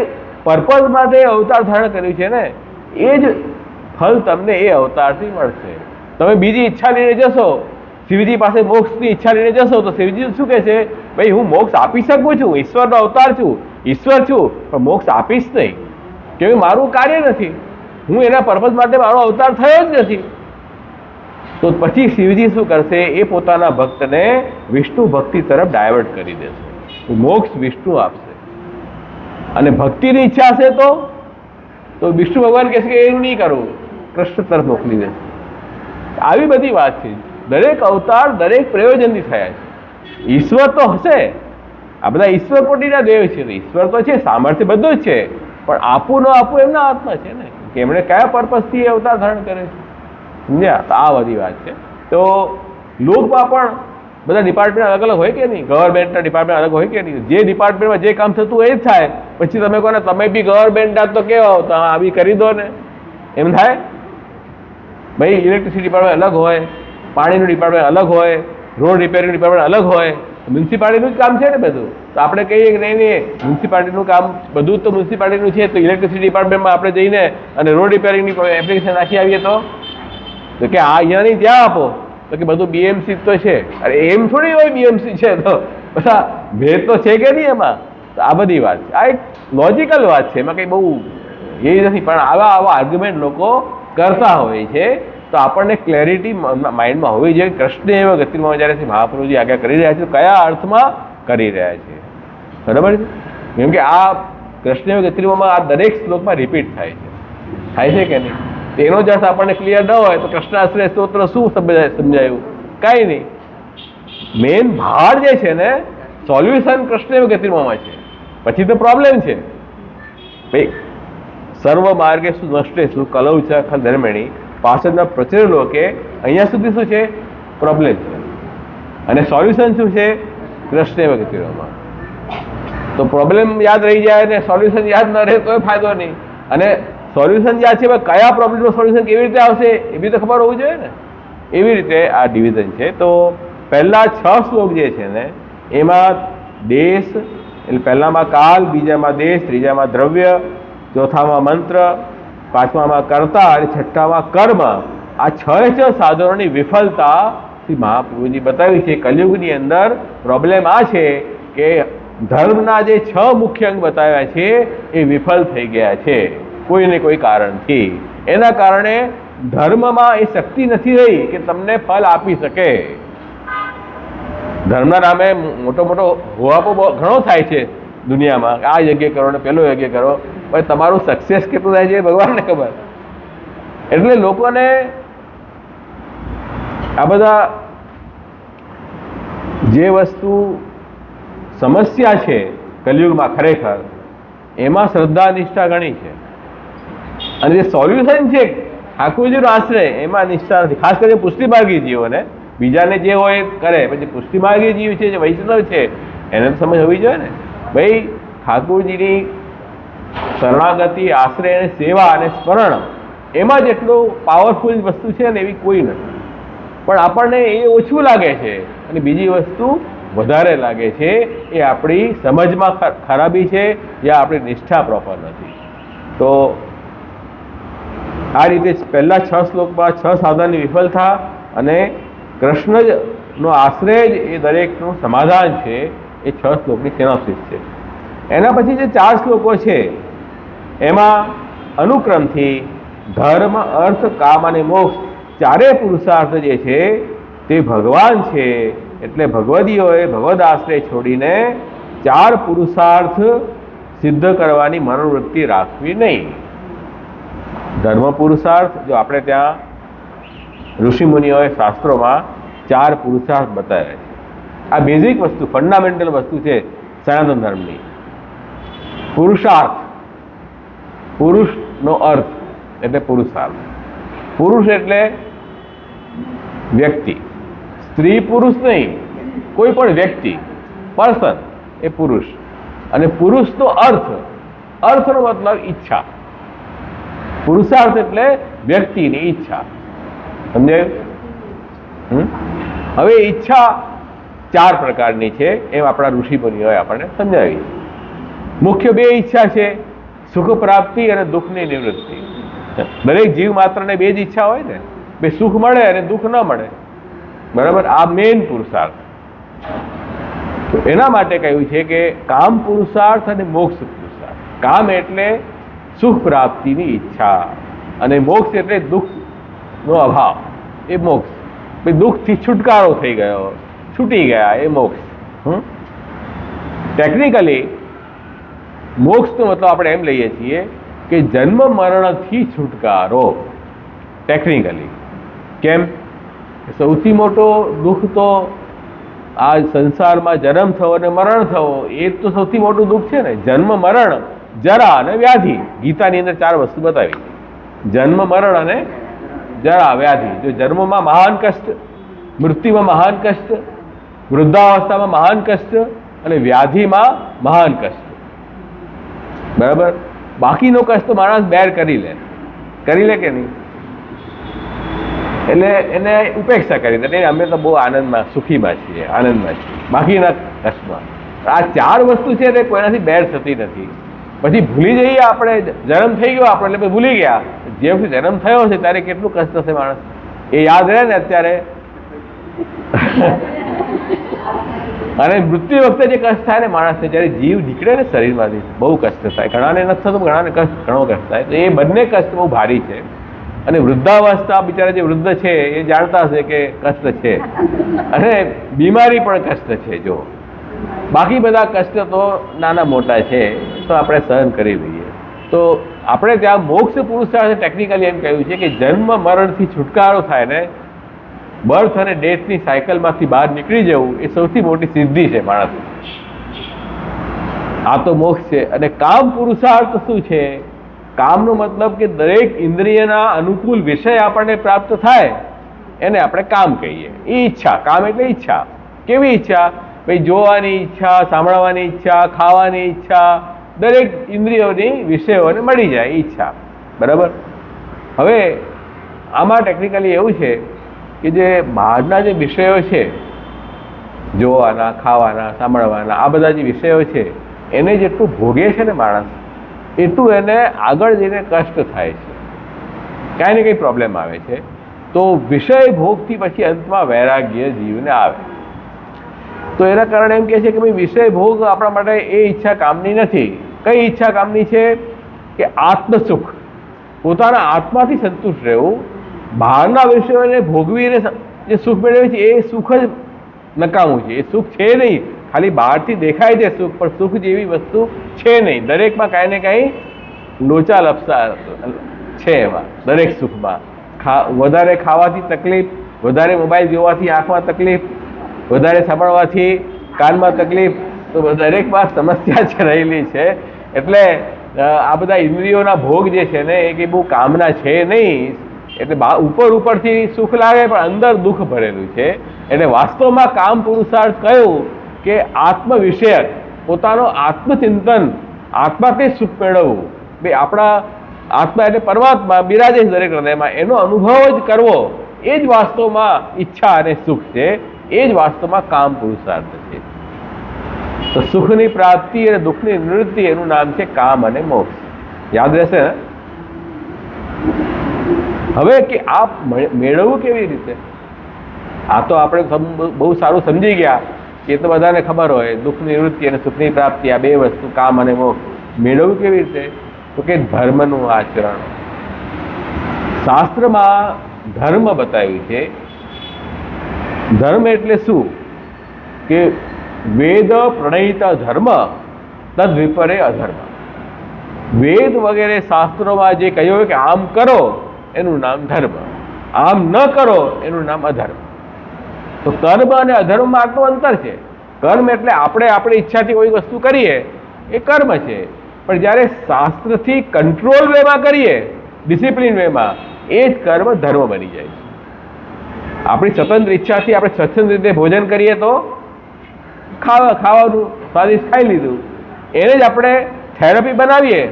[SPEAKER 1] પર્પઝ માટે અવતાર ધારણ કર્યું છે ને, એ જ ફલ તમને એ અવતારથી મળશે. તમે બીજી ઈચ્છા લઈને જશો, શિવજી પાસે મોક્ષની ઈચ્છા લઈને જશો, તો શિવજી શું કહે છે? ભાઈ હું મોક્ષ આપી શકું છું, ઈશ્વરનો અવતાર છું, ઈશ્વર છું, પણ મોક્ષ આપીશ નહીં, કેમ કે મારું કાર્ય નથી, હું એના પર્પઝ માટે મારો અવતાર થયો જ નથી. તો પછી શિવજી શું કરશે? એ પોતાના ભક્તને વિષ્ણુ ભક્તિ તરફ ડાયવર્ટ કરી દેશે. મોક્ષ વિષ્ણુ આપશે. અને ભક્તિની ઈચ્છા હશે તો વિષ્ણુ ભગવાન કહેશે કે એવું નહીં કરવું, કૃષ્ણ તરફ મોકલી દેશે. આવી બધી વાત છે. દરેક અવતાર દરેક પ્રયોજનથી થયા છે. ઈશ્વર તો હશે, આ બધા ઈશ્વર કોટીના દેવ છે. ઈશ્વર તો છે, સામર્થ્ય બધું જ છે, પણ આપવું ન આપવું એમના હાથમાં છે ને, કે એમણે કયા પર્પઝથી એ અવતાર ધારણ કરે છે. સમજ્યા? તો આ બધી વાત છે. તો લોકમાં પણ બધા ડિપાર્ટમેન્ટ અલગ અલગ હોય કે નહીં? ગવર્મેન્ટના ડિપાર્ટમેન્ટ અલગ હોય કે નહીં? જે ડિપાર્ટમેન્ટમાં જે કામ થતું એ જ થાય. પછી તમે કહો ને તમે બી ગવર્મેન્ટના તો કેવો, તો આ બી કરી દો ને, એમ થાય? ભાઈ ઇલેક્ટ્રિસિટી ડિપાર્ટમેન્ટ અલગ હોય, પાણીનું ડિપાર્ટમેન્ટ અલગ હોય, રોડ રિપેરિંગ ડિપાર્ટમેન્ટ અલગ હોય. મ્યુનિસિપાલિટીનું જ કામ છે ને બધું. તો આપણે કહીએ કે નહીં મ્યુનિસિપાલિટીનું કામ બધું તો મ્યુનિસિપાલિટીનું છે, તો ઇલેક્ટ્રિસિટી ડિપાર્ટમેન્ટમાં આપણે જઈને અને રોડ રિપેરિંગની એપ્લિકેશન નાખી આવીએ તો કે આ અહીંયા નહીં ત્યાં આપો, તો કે બધું બીએમસી તો છે. અરે એમ થોડી હોય બીએમસી છે તો બધા ભેદ તો છે કે નહીં એમાં? તો આ બધી વાત છે. આ એક લોજિકલ વાત છે, એમાં કંઈ બહુ એ નથી. પણ આવા આર્ગ્યુમેન્ટ લોકો કરતા હોય છે. તો આપણને ક્લેરિટી માઇન્ડમાં હોવી જોઈએ. કૃષ્ણ એવા ગતિમાં જ્યારે મહાપ્રભુજી આજ્ઞા કરી રહ્યા છે, કયા અર્થમાં કરી રહ્યા છે, બરાબર છે? કેમ કે આ કૃષ્ણ એવા ગતિમાં આ દરેક શ્લોકમાં રિપીટ થાય છે કે નહીં? એનો જ અર્થ આપણને ક્લિયર ન હોય તો કૃષ્ણાશ્રય સ્તોત્ર શું સમજાયું? કાંઈ નહીં. મેઇન ભાર જે છે ને, સોલ્યુશન કૃષ્ણ એવા ગતિમાં છે. પછી તો પ્રોબ્લેમ છે ભાઈ. સર્વ માર્ગે શું નષ્ટે શું કલૌ છે ખલ ધર્મેણી પાછળના પ્રચેલો કે અહીંયા સુધી શું છે? પ્રોબ્લેમ છે, અને સોલ્યુશન શું છે? કૃષ્ણ વગેરેમાં. તો પ્રોબ્લેમ યાદ રહી જાય ને સોલ્યુશન યાદ ન રહે તો ફાયદો નહીં. અને સોલ્યુશન યાદ છે, કયા પ્રોબ્લેમનું સોલ્યુશન કેવી રીતે આવશે એ બી તો ખબર હોવી જોઈએ ને. એવી રીતે આ ડિવિઝન છે. તો પહેલા 6 શ્લોક જે છે ને એમાં દેશ, એટલે પહેલામાં કાલ, બીજામાં દેશ, ત્રીજામાં દ્રવ્ય, ચોથામાં મંત્ર, પાંચમામાં કર્તા અને છઠ્ઠામાં કર્મ. આ 6 સાધનોની વિફલતા શ્રી મહાપ્રભુજી બતાવી છે. કલયુગની અંદર પ્રોબ્લેમ આ છે કે ધર્મના જે 6 મુખ્ય અંગ બતાવ્યા છે એ વિફલ થઈ ગયા છે કોઈને કોઈ કારણથી. એના કારણે ધર્મમાં એ શક્તિ નથી રહી કે તમને ફલ આપી શકે. ધર્મના નામે મોટો મોટો હોવાપો ઘણો થાય છે દુનિયામાં, આ યજ્ઞ કરો ને પેલો યજ્ઞ કરો, પણ તમારું સક્સેસ કેટલું થાય છે ભગવાનને ખબર. એટલે લોકોને આ બધા જે વસ્તુ સમસ્યા છે કલયુગમાં ખરેખર એમાં શ્રદ્ધા નિષ્ઠા ઘણી છે, અને જે સોલ્યુશન છે ઠાકોરજીનો આશ્રય એમાં નિષ્ઠા નથી. ખાસ કરીને પુષ્ટિમાર્ગી જીવોને, બીજાને જે હોય કરે, પછી પુષ્ટિમાર્ગી જીવ છે જે વૈષ્ણવ છે એને તો સમજ હોવી જોઈએ ને. ભાઈ ઠાકોરજીની શરણાગતિ, આશ્રય અને સેવા અને સ્મરણ એમાં જેટલું પાવરફુલ વસ્તુ છે ને એવી કોઈ નથી. પણ આપણને એ ઓછું લાગે છે અને બીજી વસ્તુ વધારે લાગે છે. એ આપણી સમજમાં ખરાબી છે, યા આપણી નિષ્ઠા પ્રોપર નથી. તો આ રીતે પહેલા 6 શ્લોકમાં 6 સાધનની વિફલતા અને કૃષ્ણનો આશ્રય જ એ દરેકનું સમાધાન છે. એ 6 શ્લોકની સિનોપ્સિસ છે. એના પછી જે 4 શ્લોકો છે એમાં અનુક્રમથી ધર્મ, અર્થ, કામ અને મોક્ષ ચારે પુરુષાર્થ જે છે તે ભગવાન છે. એટલે ભગવદીઓએ ભગવદ આશ્રય છોડીને 4 પુરુષાર્થ સિદ્ધ કરવાની મનોવૃત્તિ રાખવી નહીં. ધર્મ પુરુષાર્થ, જો આપણે ત્યાં ઋષિમુનિઓએ શાસ્ત્રોમાં 4 પુરુષાર્થ બતાવ્યા છે. આ બેઝિક વસ્તુ, ફંડામેન્ટલ વસ્તુ છે સનાતન ધર્મની. પુરુષાર્થ, પુરુષનો અર્થ એટલે પુરુષાર્થ. પુરુષ એટલે વ્યક્તિ, સ્ત્રી પુરુષ નહીં, કોઈ પણ વ્યક્તિ, પર્સન એ પુરુષ. અને પુરુષનો અર્થ, અર્થનો મતલબ ઈચ્છા. પુરુષાર્થ એટલે વ્યક્તિની ઈચ્છા. સમજાયું? હવે ઈચ્છા 4 પ્રકારની છે એમ આપણા ઋષિમુનિઓએ આપણને સમજાવી. મુખ્ય 2 ઈચ્છા છે, સુખ પ્રાપ્તિ અને દુઃખની નિવૃત્તિ. દરેક જીવ માત્રને 2 જ ઈચ્છા હોય ને, બે સુખ મળે અને દુઃખ ન મળે. બરાબર? આ મેઇન પુરુષાર્થ. તો એના માટે કહ્યું છે કે કામ પુરુષાર્થ અને મોક્ષ પુરુષાર્થ. કામ એટલે સુખ પ્રાપ્તિની ઈચ્છા, અને મોક્ષ એટલે દુઃખનો અભાવ, એ મોક્ષ. દુઃખથી છુટકારો થઈ ગયો, છૂટી ગયા, એ મોક્ષ. ટેકનિકલી મોક્ષનો મતલબ આપણે એમ લઈએ છીએ કે જન્મ મરણથી છુટકારો. ટેકનિકલી કેમ? સૌથી મોટો દુઃખ તો આ સંસારમાં જન્મ થવો અને મરણ થવો, એ તો સૌથી મોટું દુઃખ છે ને. જન્મ, મરણ, જરા અને વ્યાધિ. ગીતાની અંદર 4 વસ્તુ બતાવી: જન્મ, મરણ અને જરા, વ્યાધિ. જો જન્મમાં મહાન કષ્ટ, મૃત્યુમાં મહાન કષ્ટ, વૃદ્ધાવસ્થામાં મહાન કષ્ટ અને વ્યાધિમાં મહાન કષ્ટ. બરાબર? બાકીનો કષ્ટ તો માણસ બેર કરી લે કે નહીં? એટલે એને ઉપેક્ષા કરી દે. અમે તો બહુ આનંદમાં, સુખીમાં છીએ, આનંદમાં છીએ, બાકીના કષ્ટમાં. આ 4 વસ્તુ છે તે કોઈનાથી બેર થતી નથી. પછી ભૂલી જઈએ આપણે, જન્મ થઈ ગયો આપણે એટલે ભૂલી ગયા. જે વખતે જન્મ થયો છે ત્યારે કેટલું કષ્ટ થશે માણસ, એ યાદ રહે ને અત્યારે. અને મૃત્યુ વખતે જે કષ્ટ થાય ને માણસને, જ્યારે જીવ નીકળે ને શરીરમાંથી, બહુ કષ્ટ થાય. ઘણાને નથી થતું, ઘણાને ઘણો કષ્ટ થાય. તો એ બંને કષ્ટ બહુ ભારી છે. અને વૃદ્ધાવસ્થા, બિચારા જે વૃદ્ધ છે એ જાણતા હશે કે કષ્ટ છે, અને બીમારી પણ કષ્ટ છે. જો બાકી બધા કષ્ટ તો નાના મોટા છે, તો આપણે સહન કરી લઈએ. તો આપણે ત્યાં મોક્ષ પુરુષાર્થ ટેકનિકલી એમ કહ્યું છે કે જન્મ મરણથી છુટકારો થાય ને, બર્થ અને ડેથની સાયકલમાંથી બહાર નીકળી જવું, એ સૌથી મોટી સિદ્ધિ છે માણસ. આ તો મોક્ષ છે. અને કામ પુરુષાર્થ શું છે? કામનો મતલબ કે દરેક ઇન્દ્રિયના અનુકૂળ વિષય આપણને પ્રાપ્ત થાય એને આપણે કામ કહીએ. એ ઈચ્છા, કામ એટલે ઈચ્છા. કેવી ઈચ્છા? ભાઈ જોવાની ઈચ્છા, સાંભળવાની ઈચ્છા, ખાવાની ઈચ્છા, દરેક ઇન્દ્રિયોની વિષયોને મળી જાય ઈચ્છા. બરાબર? હવે આમાં ટેકનિકલી એવું છે કે જે બહારના જે વિષયો છે, જોવાના, ખાવાના, સાંભળવાના, આ બધા જે વિષયો છે એને જેટલું ભોગે છે ને માણસ, એટલું એને આગળ જઈને કષ્ટ થાય છે, કાંઈ ને કંઈ પ્રોબ્લેમ આવે છે. તો વિષય ભોગથી પછી અંતમાં વૈરાગ્ય જીવને આવે. તો એના કારણે એમ કહે છે કે ભાઈ વિષય ભોગ આપણા માટે એ ઈચ્છા કામની નથી. કઈ ઈચ્છા કામની છે? કે આત્મસુખ, પોતાના આત્માથી સંતુષ્ટ રહેવું. બહારના વિષયોને ભોગવીને જે સુખ મેળવે છે એ સુખ જ નકામું છે. એ સુખ છે નહીં, ખાલી બહારથી દેખાય છે સુખ, પણ સુખ જેવી વસ્તુ છે નહીં. દરેકમાં કાંઈ ને કાંઈ લોચા લપસા છે એમાં, દરેક સુખમાં. વધારે ખાવાથી તકલીફ, વધારે મોબાઈલ જોવાથી આંખમાં તકલીફ, વધારે સાંભળવાથી કાનમાં તકલીફ, તો દરેકમાં સમસ્યા જ રહેલી છે. એટલે આ બધા ઇન્દ્રિયોના ભોગ જે છે ને એ કંઈ બહુ કામના છે નહીં. એટલે ઉપરથી સુખ લાગે પણ અંદર દુઃખ ભરેલું છે. એટલે વાસ્તવમાં કામ પુરુષાર્થ કયું કે આત્મ વિષયક, પોતાનો આત્મચિંતન, આત્માથી સુખ મેળવવું. બે આપણા આત્મા એટલે પરમાત્મા બિરાજે છે દરેક હૃદયમાં, એનો અનુભવ જ કરવો, એ જ વાસ્તવમાં ઈચ્છા અને સુખ છે. એ જ વાસ્તવમાં કામ પુરુષાર્થ છે. તો સુખની પ્રાપ્તિ અને દુઃખની નિવૃત્તિ એનું નામ છે કામ અને મોક્ષ. યાદ રહેશે ને? હવે કે આ મેળવવું કેવી રીતે? આ તો આપણે બહુ સારું સમજી ગયા કે એ તો બધાને ખબર હોય, દુઃખની નિવૃત્તિ અને સુખની પ્રાપ્તિ, આ બે વસ્તુ કામ અને મોક્ષ. મેળવવું કેવી રીતે? તો કે ધર્મનું આચરણ. શાસ્ત્રમાં ધર્મ બતાવ્યું છે. ધર્મ એટલે શું? કે વેદ પ્રણયિત ધર્મ તદ વિપરે અધર્મ. વેદ વગેરે શાસ્ત્રોમાં જે કહ્યું કે આમ કરો એનું નામ ધર્મ, આમ ન કરો એનું નામ અધર્મ. તો કર્મ અને અધર્મમાં આટલું અંતર છે. કર્મ એટલે આપણે આપણી ઈચ્છાથી કોઈ વસ્તુ કરીએ એ કર્મ છે, પણ જ્યારે શાસ્ત્રથી કંટ્રોલ વેમાં કરીએ, ડિસિપ્લિન વેમાં, એ જ કર્મ ધર્મ બની જાય છે. આપણી સ્વતંત્ર ઈચ્છાથી આપણે સ્વચ્છંદ રીતે ભોજન કરીએ તો ખાવાનું સ્વાદિષ્ટ ખાઈ લીધું, એને જ આપણે થેરપી બનાવીએ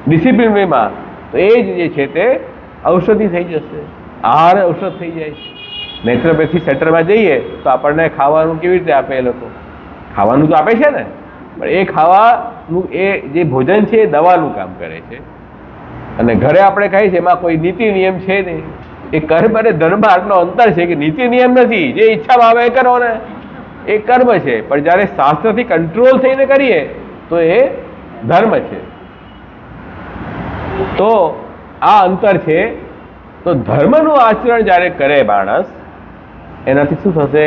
[SPEAKER 1] ડિસિપ્લિન વેમાં, તો એ જ જે છે તે ઔષધિ થઈ જશે. આહાર ઔષધ થઈ જાય છે. નેચરોપેથી સેન્ટરમાં જઈએ તો આપણને ખાવાનું કેવી રીતે આપે? એ લોકો ખાવાનું તો આપે છે ને, પણ એ ખાવાનું, એ જે ભોજન છે એ દવાનું કામ કરે છે. અને ઘરે આપણે ખાઈએ છીએ એમાં કોઈ નીતિ નિયમ છે નહીં. એ કર્મ અને ધર્મ આટલો અંતર છે કે નીતિ નિયમ નથી, જે ઈચ્છામાં આવે એ કરો ને, એ કર્મ છે. પણ જ્યારે શાસ્ત્રથી કંટ્રોલ થઈને કરીએ તો એ ધર્મ છે. તો આ અંતર છે. તો ધર્મનું આચરણ જ્યારે કરે માણસ, એનાથી શું થશે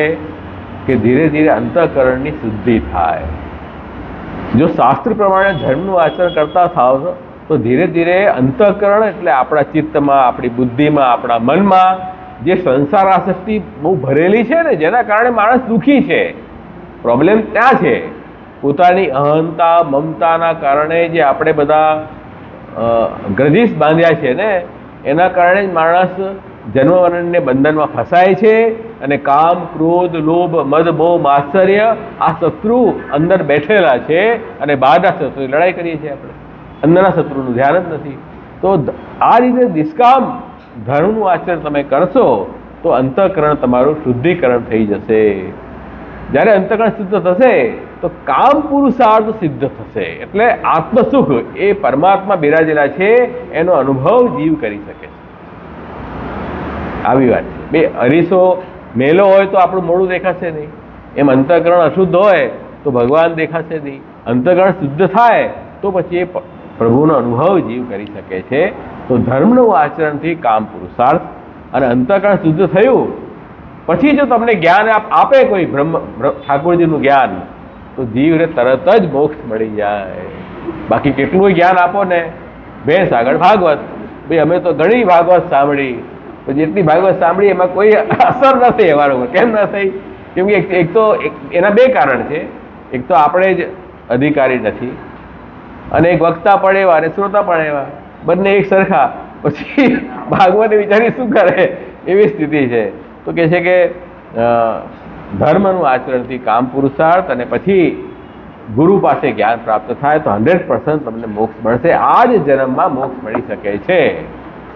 [SPEAKER 1] કે ધીરે ધીરે અંતઃકરણની શુદ્ધિ થાય. જો શાસ્ત્ર પ્રમાણે ધર્મનું આચરણ કરતા થાવ તો ધીરે ધીરે અંતઃકરણ એટલે આપણા ચિત્તમાં, આપણી બુદ્ધિમાં, આપણા મનમાં જે સંસાર આસક્તિ બહુ ભરેલી છે ને, જેના કારણે માણસ દુઃખી છે, પ્રોબ્લેમ ત્યાં છે. પોતાની અહંતા, મમતાના કારણે જે આપણે બધા ગ્રજીસ બાંધ્યા છે ને, એના કારણે જ માણસ જન્મ મરણને બંધનમાં ફસાય છે. અને કામ, ક્રોધ, લોભ, મદ, મોહ, માત્સર્ય, આ શત્રુ અંદર બેઠેલા છે. અને બહારના શત્રુ લડાઈ કરીએ છીએ આપણે, અંદરના શત્રુનું ધ્યાન જ નથી. તો આ રીતે નિષ્કામ ધર્મનું આચરણ તમે કરશો તો અંતઃકરણ તમારું શુદ્ધિકરણ થઈ જશે. જ્યારે અંતઃકરણ શુદ્ધ થશે તો કામ પુરુષાર્થ સિદ્ધ થશે. એટલે આત્મસુખ, એ પરમાત્મા બિરાજેલા છે, એનો અનુભવ જીવ કરી શકે છે. આવી વાત છે. બે અરીસો મેલો હોય તો આપણું મોડું દેખાશે નહીં, એમ અંતઃકરણ અશુદ્ધ હોય તો ભગવાન દેખાશે નહીં. અંતઃકરણ શુદ્ધ થાય તો પછી એ પ્રભુનો અનુભવ જીવ કરી શકે છે. તો ધર્મનું આચરણથી કામ પુરુષાર્થ, અને અંતઃકરણ શુદ્ધ થયું પછી જો તમને જ્ઞાન આપે કોઈ ઠાકોરજીનું જ્ઞાન, તો જીવને તરત જ મોક્ષ મળી જાય. બાકી કેટલું જ્ઞાન આપો ને, ભેંસ આગળ ભાગવત. ભાઈ અમે તો ઘણી ભાગવત સાંભળી, તો જેટલી ભાગવત સાંભળી એમાં કોઈ અસર ન થઈ અમારા ઉપર. કેમ ન થઈ? કેમ કે એક તો એના બે કારણ છે. એક તો આપણે જ અધિકારી નથી, અને એક વક્તા પણ એવા અને શ્રોતા પણ એવા, બંને એક સરખા. પછી ભાગવત વિચારી શું કરે એવી સ્થિતિ છે. તો કે છે કે ધર્મનું આચરણથી કામ પુરુષાર્થ અને પછી ગુરુ પાસે જ્ઞાન પ્રાપ્ત થાય તો 100% તમને મોક્ષ મળશે. આ જ જન્મમાં મોક્ષ મળી શકે છે.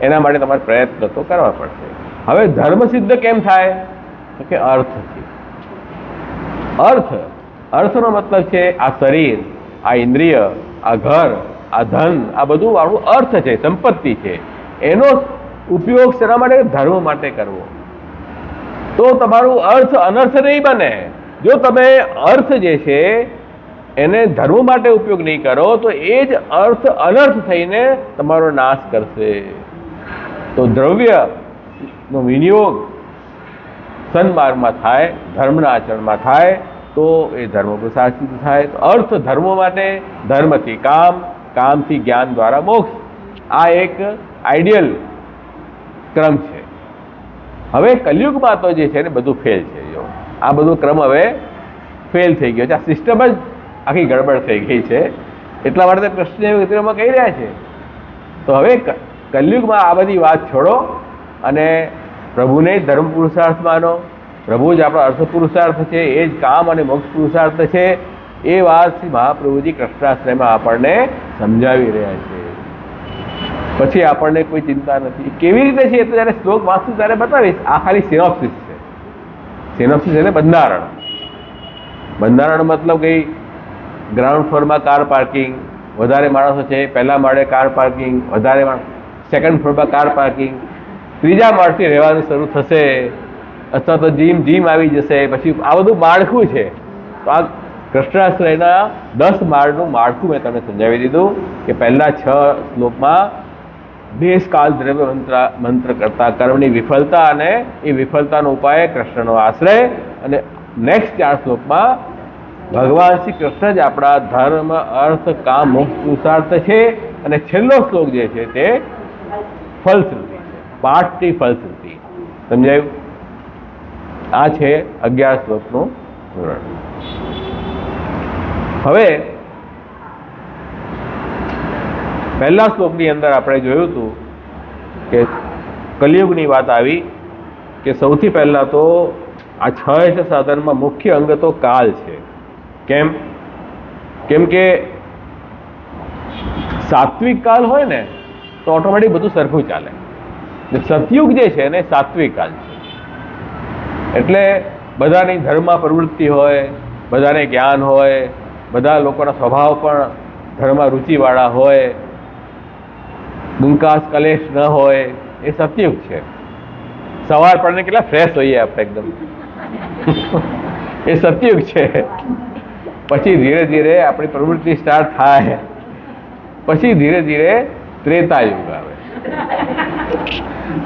[SPEAKER 1] એના માટે તમારે પ્રયત્ન તો કરવા પડશે. હવે ધર્મ સિદ્ધ કેમ થાય? તો કે અર્થથી. અર્થનો મતલબ છે આ શરીર, આ ઇન્દ્રિય, આ ઘર, આ ધન, આ બધું આપણું અર્થ છે, સંપત્તિ છે. એનો ઉપયોગ શેના માટે? ધર્મ માટે કરવો. તો તમારું અર્થ અનર્થ નહીં બને. જો તમે અર્થ જે છે એને ધર્મ માટે ઉપયોગ નહીં કરો તો એ જ અર્થ અનર્થ થઈને તમારો નાશ કરશે. તો દ્રવ્યનો વિનિયોગ સન્માર્ગમાં થાય, ધર્મના આચરણમાં થાય તો એ ધર્મ પુરુષાર્થ સિદ્ધ થાય. તો અર્થ ધર્મ માટે, ધર્મથી કામ, કામથી જ્ઞાન દ્વારા મોક્ષ. આ એક આઈડિયલ ક્રમ છે. હવે કલિયુગમાં તો જે છે ને બધું ફેલ છે. જો આ બધો ક્રમ હવે ફેલ થઈ ગયો છે. આ સિસ્ટમ જ આખી ગડબડ થઈ ગઈ છે. એટલા માટે કૃષ્ણ વિતરમાં કહી રહ્યા છે. તો હવે કલિયુગમાં આ બધી વાત છોડો અને પ્રભુને ધર્મ પુરુષાર્થ માનો. પ્રભુ જ આપણો અર્થ પુરુષાર્થ છે, એ જ કામ અને મોક્ષ પુરુષાર્થ છે. એ વાત મહાપ્રભુજી કૃષ્ણાશ્રયમાં આપણને સમજાવી રહ્યા છે. પછી આપણને કોઈ ચિંતા નથી. કેવી રીતે છે એ તો જ્યારે શ્લોક વાંચશું ત્યારે બતાવીશ. આ ખાલી સિનોપ્સિસ છે. સિનોપ્સિસ એટલે બંધારણ. બંધારણ મતલબ કઈ ગ્રાઉન્ડ ફ્લોરમાં કાર પાર્કિંગ, વધારે માણસો છે પહેલા માળે કાર પાર્કિંગ, વધારે સેકન્ડ ફ્લોરમાં કાર પાર્કિંગ, ત્રીજા માળથી રહેવાનું શરૂ થશે, અથવા તો જીમ આવી જશે. પછી આ બધું માળખું છે. તો આ કૃષ્ણાશ્રયના 10 માળનું માળખું મેં તમને સમજાવી દીધું કે પહેલા 6 શ્લોકમાં દેશ કાલ દ્રવ્ય મંત્ર કરતા કર્મની વિફલતા અને એ વિફલતાનો ઉપાય કૃષ્ણનો આશ્રય, અને નેક્સ્ટ 4 શ્લોકમાં ભગવાન શ્રી કૃષ્ણ જ આપણા ધર્મ, અર્થ, કામ, મોક્ષ પુરુષાર્થ છે. અને છેલ્લો શ્લોક જે છે તે ફલશ્રુતિ છે, પાઠથી ફલશ્રુતિ. સમજાયું? આ છે 11 શ્લોકનું વિવરણ. હવે પહેલા શ્લોકની અંદર આપણે જોયું હતું કે કલિયુગની વાત આવી કે સૌથી પહેલા તો આ 6 સાધનમાં મુખ્ય અંગ તો કાલ છે. કેમ કે સાત્વિક કાલ હોય ને તો ઓટોમેટિક બધું સરખું ચાલે. સતયુગ જે છે ને સાત્વિક કાલ છે. એટલે બધાની ધર્મમાં પ્રવૃત્તિ હોય, બધાને જ્ઞાન હોય, બધા લોકોના સ્વભાવ પણ ધર્મમાં રુચિવાળા હોય, બુંકાસ કલેશ ન હોય, એ સતયુગ છે. સવાર પડને કેટલા ફ્રેશ હોઈએ આપણે એકદમ, એ સતયુગ છે. પછી ધીરે ધીરે આપણી પ્રવૃત્તિ સ્ટાર્ટ થાય, પછી ધીરે ધીરે ત્રેતા યુગ આવે.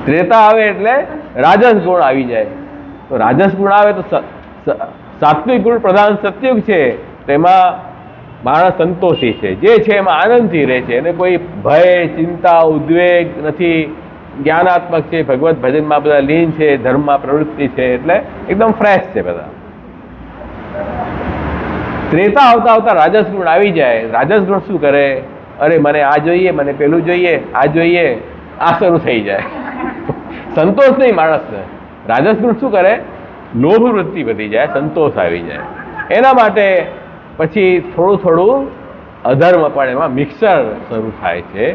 [SPEAKER 1] ત્રેતા આવે એટલે રાજસ ગુણ આવી જાય. તો રાજસ ગુણ આવે તો સાત્વિક ગુણ પ્રધાન સતયુગ છે. તેમાં માણસ સંતોષી છે, જે છે એમાં આનંદથી રહે છે, એને કોઈ ભય, ચિંતા, ઉદ્વેગ નથી, જ્ઞાનાત્મક છે, ભગવત ભજનમાં બધા લીન છે, ધર્મમાં પ્રવૃત્તિ છે, એટલે એકદમ ફ્રેશ છે બધા. ત્રેતા આવતા આવતા રાજસ ગુણ આવી જાય. રાજસ ગુણ શું કરે? અરે મને આ જોઈએ, મને પેલું જોઈએ, આ જોઈએ, આ શરૂ થઈ જાય. સંતોષ નહીં માણસને. રાજસ ગુણ શું કરે? લોભ વૃત્તિ વધી જાય, સંતોષ આવી જાય. એના માટે પછી થોડું થોડું અધર્મ પણ એમાં મિક્સર શરૂ થાય છે.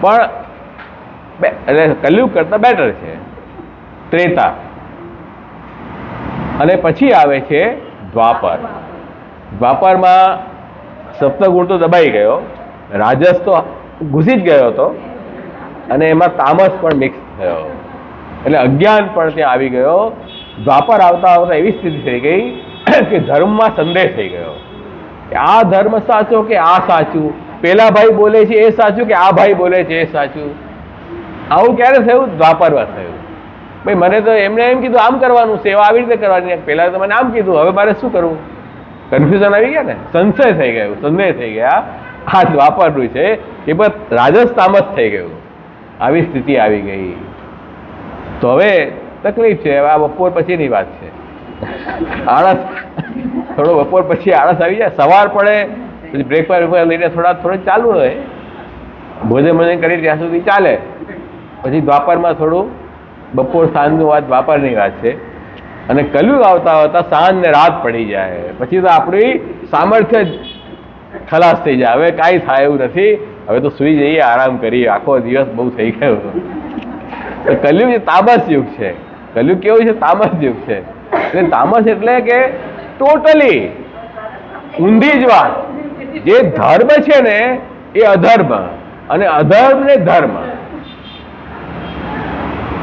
[SPEAKER 1] પણ એટલે કલિયુગ કરતાં બેટર છે ત્રેતા. અને પછી આવે છે દ્વાપર. દ્વાપરમાં સપ્તગુણ તો દબાઈ ગયો, રાજસ તો ઘૂસી જ ગયો હતો, અને એમાં તામસ પણ મિક્સ થયો, એટલે અજ્ઞાન પણ ત્યાં આવી ગયો. દ્વાપર આવતા આવતા એવી સ્થિતિ થઈ ગઈ કે ધર્મમાં સંદેહ થઈ ગયો કે આ ધર્મ સાચો કે આ સાચું, પેલા ભાઈ બોલે છે એ સાચું કે આ ભાઈ બોલે છે એ સાચું. આવું ક્યારે થયું? દ્વાપરમાં થયું. ભાઈ મને તો એમને એમ કીધું આમ કરવાનું, સેવા આવી રીતે કરવાની, પહેલા તો મને આમ કીધું, હવે મારે શું કરવું? કન્ફ્યુઝન આવી ગયા ને, સંશય થઈ ગયું, સંદેહ થઈ ગયા. આ દ્વાપરનું છે એ બસ રાજસ તામસ થઈ ગયું, આવી સ્થિતિ આવી ગઈ. તો હવે તકલીફ છે. હવે આ બપોર પછીની વાત છે. આળસ થોડો બપોર પછી આળસ આવી જાય, સવાર પડે પછી બ્રેક પર લઈને થોડું ચાલુ હોય, ભોજન કરી ત્યાં સુધી ચાલે. પછી દ્વાપરમાં થોડું બપોર સાંજનું વાત દ્વાપરની વાત છે, અને કલયુગ આવતા આવતા સાંજ ને રાત પડી જાય. પછી તો આપણી સામર્થ્ય જ ખલાસ થઈ જાય. હવે કાંઈ થાય એવું નથી, હવે તો સૂઈ જઈએ, આરામ કરીએ, આખો દિવસ બહુ થઈ ગયો. તો કલયુગ એ તામસ યુગ છે. કલયુગ કેવું છે? તામસ યુગ છે. એટલે તામસ એટલે કે ટોટલી ઊંધી જ વાત. જે ધર્મ છે ને એ અધર્મ, અને અધર્મ ને ધર્મ.